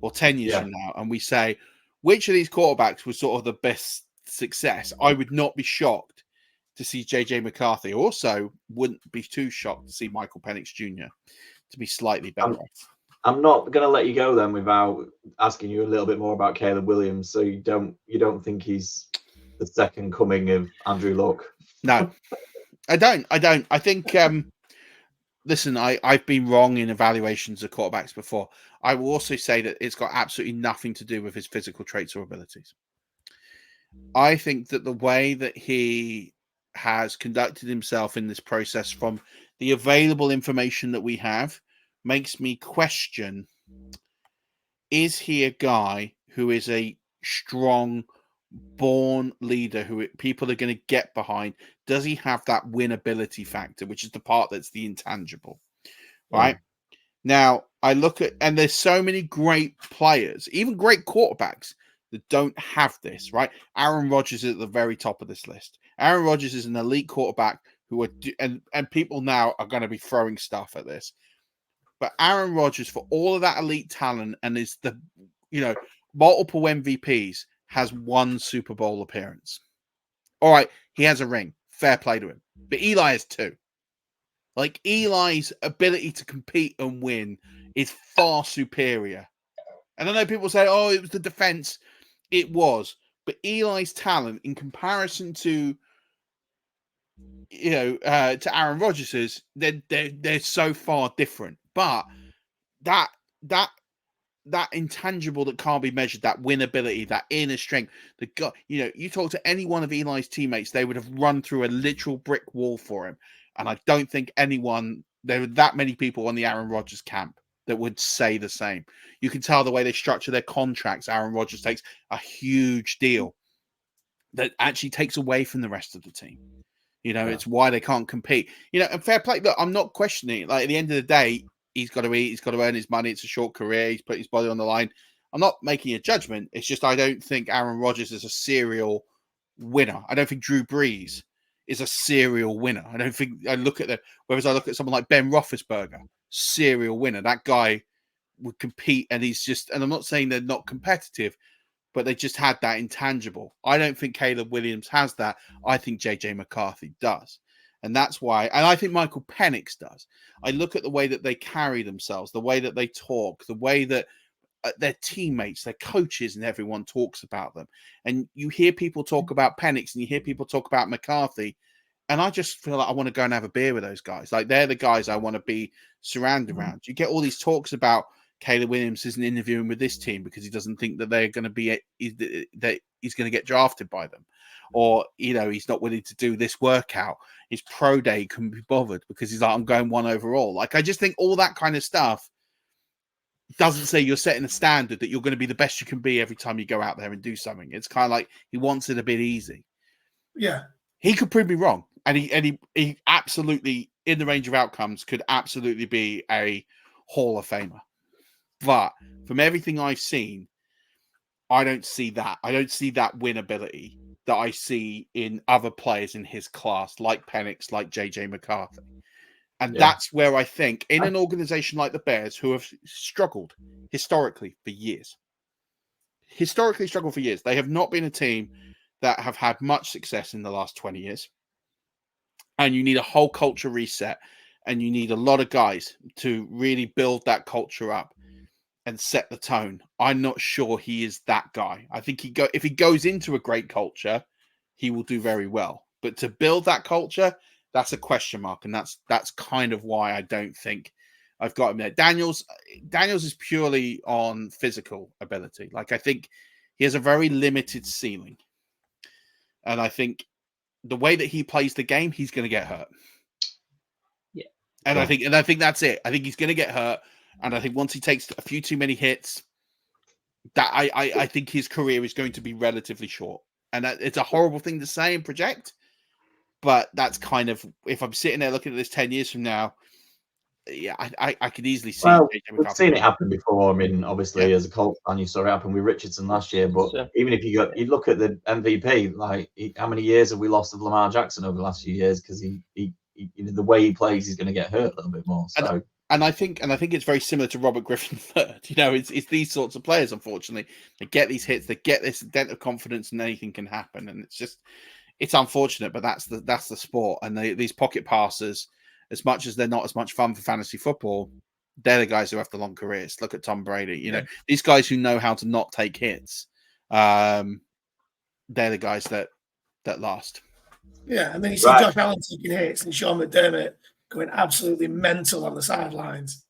or 10 years from now, and we say which of these quarterbacks was sort of the best success. I would not be shocked to see JJ McCarthy. Also, wouldn't be too shocked to see Michael Penix Jr. to be slightly better off. I'm not going to let you go then without asking you a little bit more about Caleb Williams. So you don't think he's the second coming of Andrew Luck? No, I don't. I think. Listen, I've been wrong in evaluations of quarterbacks before. I will also say that it's got absolutely nothing to do with his physical traits or abilities. I think that the way that he has conducted himself in this process, from the available information that we have, makes me question, is he a guy who is a strong, born leader who people are going to get behind? Does he have that winnability factor, which is the part that's the intangible, right? Now, I look at, and there's so many great players, even great quarterbacks, that don't have this, right? Aaron Rodgers is at the very top of this list. Aaron Rodgers is an elite quarterback who are, and people now are going to be throwing stuff at this. But Aaron Rodgers, for all of that elite talent and is the, multiple MVPs, has one Super Bowl appearance. All right, he has a ring. Fair play to him. But Eli has two. Like, Eli's ability to compete and win is far superior. And I know people say, oh, it was the defense. It was. But Eli's talent in comparison to, to Aaron Rodgers's, they're so far different. But that intangible that can't be measured, that winnability, that inner strength, you talk to any one of Eli's teammates, they would have run through a literal brick wall for him. And I don't think there are that many people on the Aaron Rodgers camp that would say the same. You can tell the way they structure their contracts. Aaron Rodgers takes a huge deal that actually takes away from the rest of the team. It's why they can't compete. And fair play. Look, I'm not questioning it. Like, at the end of the day, he's got to eat. He's got to earn his money. It's a short career. He's put his body on the line. I'm not making a judgment. It's just I don't think Aaron Rodgers is a serial winner. I don't think Drew Brees is a serial winner. I don't think whereas I look at someone like Ben Roethlisberger, serial winner. That guy would compete, and and I'm not saying they're not competitive, but they just had that intangible. I don't think Caleb Williams has that. I think JJ McCarthy does. And that's why, and I think Michael Penix does. I look at the way that they carry themselves, the way that they talk, the way that their teammates, their coaches, and everyone talks about them. And you hear people talk about Penix and you hear people talk about McCarthy. And I just feel like I want to go and have a beer with those guys. Like, they're the guys I want to be surrounded around. You get all these talks about Caleb Williams isn't interviewing with this team because he doesn't think that they're going to be, that he's going to get drafted by them. Or, he's not willing to do this workout. His pro day couldn't be bothered because he's like, I'm going one overall. Like, I just think all that kind of stuff doesn't say you're setting a standard that you're going to be the best you can be every time you go out there and do something. It's kind of like he wants it a bit easy. Yeah. He could prove me wrong. And he absolutely, in the range of outcomes, could absolutely be a Hall of Famer. But from everything I've seen, I don't see that. I don't see that winnability that I see in other players in his class, like Penix, like JJ McCarthy. And that's where I think, in an organization like the Bears, who have struggled historically for years, they have not been a team that have had much success in the last 20 years. And you need a whole culture reset, and you need a lot of guys to really build that culture up and set the tone. I'm not sure he is that guy. I think if he goes into a great culture, he will do very well. But to build that culture, that's a question mark, and that's kind of why I don't think I've got him there. Daniels is purely on physical ability. Like, I think he has a very limited ceiling, and I think the way that he plays the game, he's going to get hurt. Yeah, And I think that's it. I think he's going to get hurt, and I think once he takes a few too many hits, that I think his career is going to be relatively short. And it's a horrible thing to say and project, but that's kind of, if I'm sitting there looking at this 10 years from now, yeah, I could easily see. Well, we've seen it happen before. I mean, obviously, as a Colts fan, you saw it happen with Richardson last year. But even if you look at the MVP, like how many years have we lost of Lamar Jackson over the last few years because he the way he plays, he's going to get hurt a little bit more. So. And I think it's very similar to Robert Griffin III. You know, it's these sorts of players. Unfortunately, they get these hits, they get this dent of confidence, and anything can happen. And it's unfortunate, but that's the sport. And these pocket passers, as much as they're not as much fun for fantasy football, they're the guys who have the long careers. Look at Tom Brady. You know, these guys who know how to not take hits. They're the guys that last. Yeah, and then you see Josh Allen taking hits and Sean McDermott going absolutely mental on the sidelines.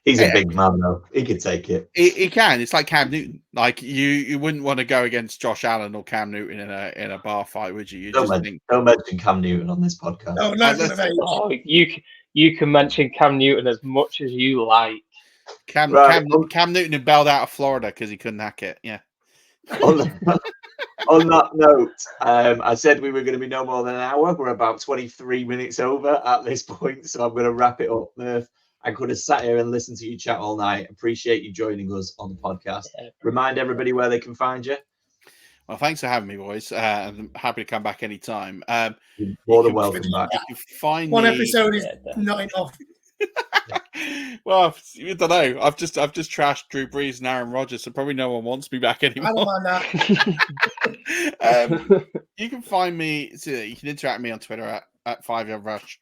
He's a big man, though. He could take it. He can. It's like Cam Newton. Like you wouldn't want to go against Josh Allen or Cam Newton in a bar fight, would you? Don't mention Cam Newton on this podcast. No, no. You can mention Cam Newton as much as you like. Cam Newton had bailed out of Florida because he couldn't hack it. Yeah. On that note, I said we were going to be no more than an hour. We're about 23 minutes over at this point, so I'm going to wrap it up, Murf. I could have sat here and listened to you chat all night. Appreciate you joining us on the podcast. Remind everybody where they can find you. Well, thanks for having me, boys. I'm happy to come back anytime. You're more than welcome back. You can find one episode is not enough. Well, I don't know. I've just trashed Drew Brees and Aaron Rodgers, so probably no one wants me back anymore. I don't mind that. You can find me. So you can interact with me on Twitter at 5YardRush.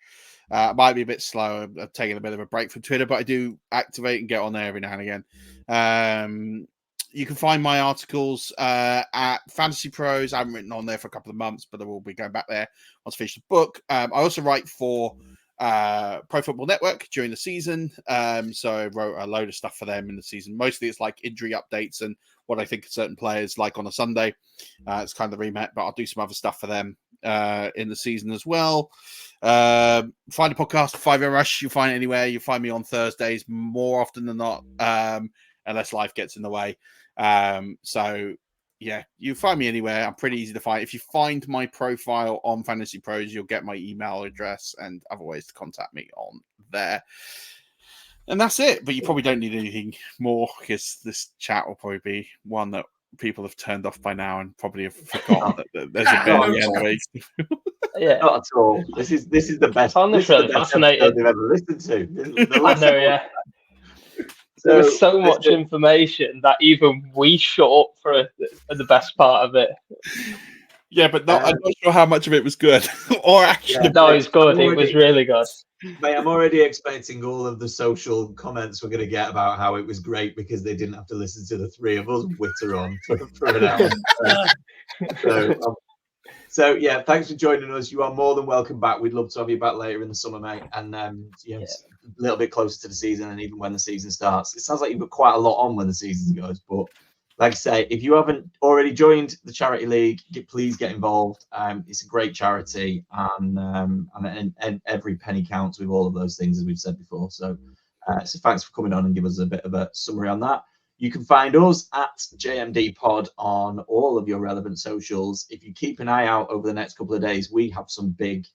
Might be a bit slow. I've taken a bit of a break from Twitter, but I do activate and get on there every now and again. You can find my articles at Fantasy Pros. I haven't written on there for a couple of months, but I will be going back there once I finish the book. I also write for Pro Football Network during the season. So I wrote a load of stuff for them in the season. Mostly it's like injury updates and what I think of certain players like on a Sunday. It's kind of the remit, but I'll do some other stuff for them in the season as well. Find a podcast, 5 Rush. You'll find it anywhere. You'll find me on Thursdays more often than not, unless life gets in the way. So yeah, you find me anywhere. I'm pretty easy to find. If you find my profile on Fantasy Pros, you'll get my email address and other ways to contact me on there. And that's it. But you probably don't need anything more because this chat will probably be one that people have turned off by now and probably have forgotten that there's a bit anyway. Yeah, not at all. This is the best. This really fascinating. They've ever listened to. I know, yeah. There's so much information that even we shut up for the best part of it. Yeah, but I'm not sure how much of it was good. Or actually, yeah, no, it's good. It was really good. Mate, I'm already expecting all of the social comments we're going to get about how it was great because they didn't have to listen to the three of us witter on for an hour. So yeah, thanks for joining us. You are more than welcome back. We'd love to have you back later in the summer, mate. And a little bit closer to the season, and even when the season starts. It sounds like you've got quite a lot on when the season goes. But like I say, if you haven't already joined the charity league, please get involved. It's a great charity, and every penny counts with all of those things, as we've said before. So thanks for coming on and give us a bit of a summary on that. You can find us at JMD Pod on all of your relevant socials. If you keep an eye out over the next couple of days, we have some big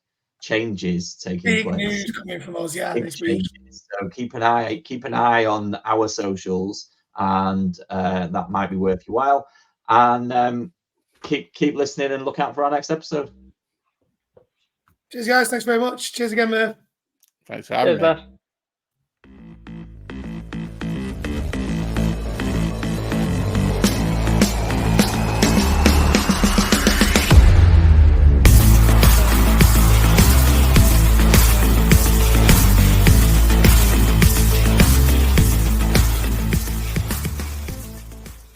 changes taking place. Big news coming from us, this week. So keep an eye on our socials, and that might be worth your while. And keep listening and look out for our next episode. Cheers, guys. Thanks very much. Cheers again, Murf. Thanks for having me.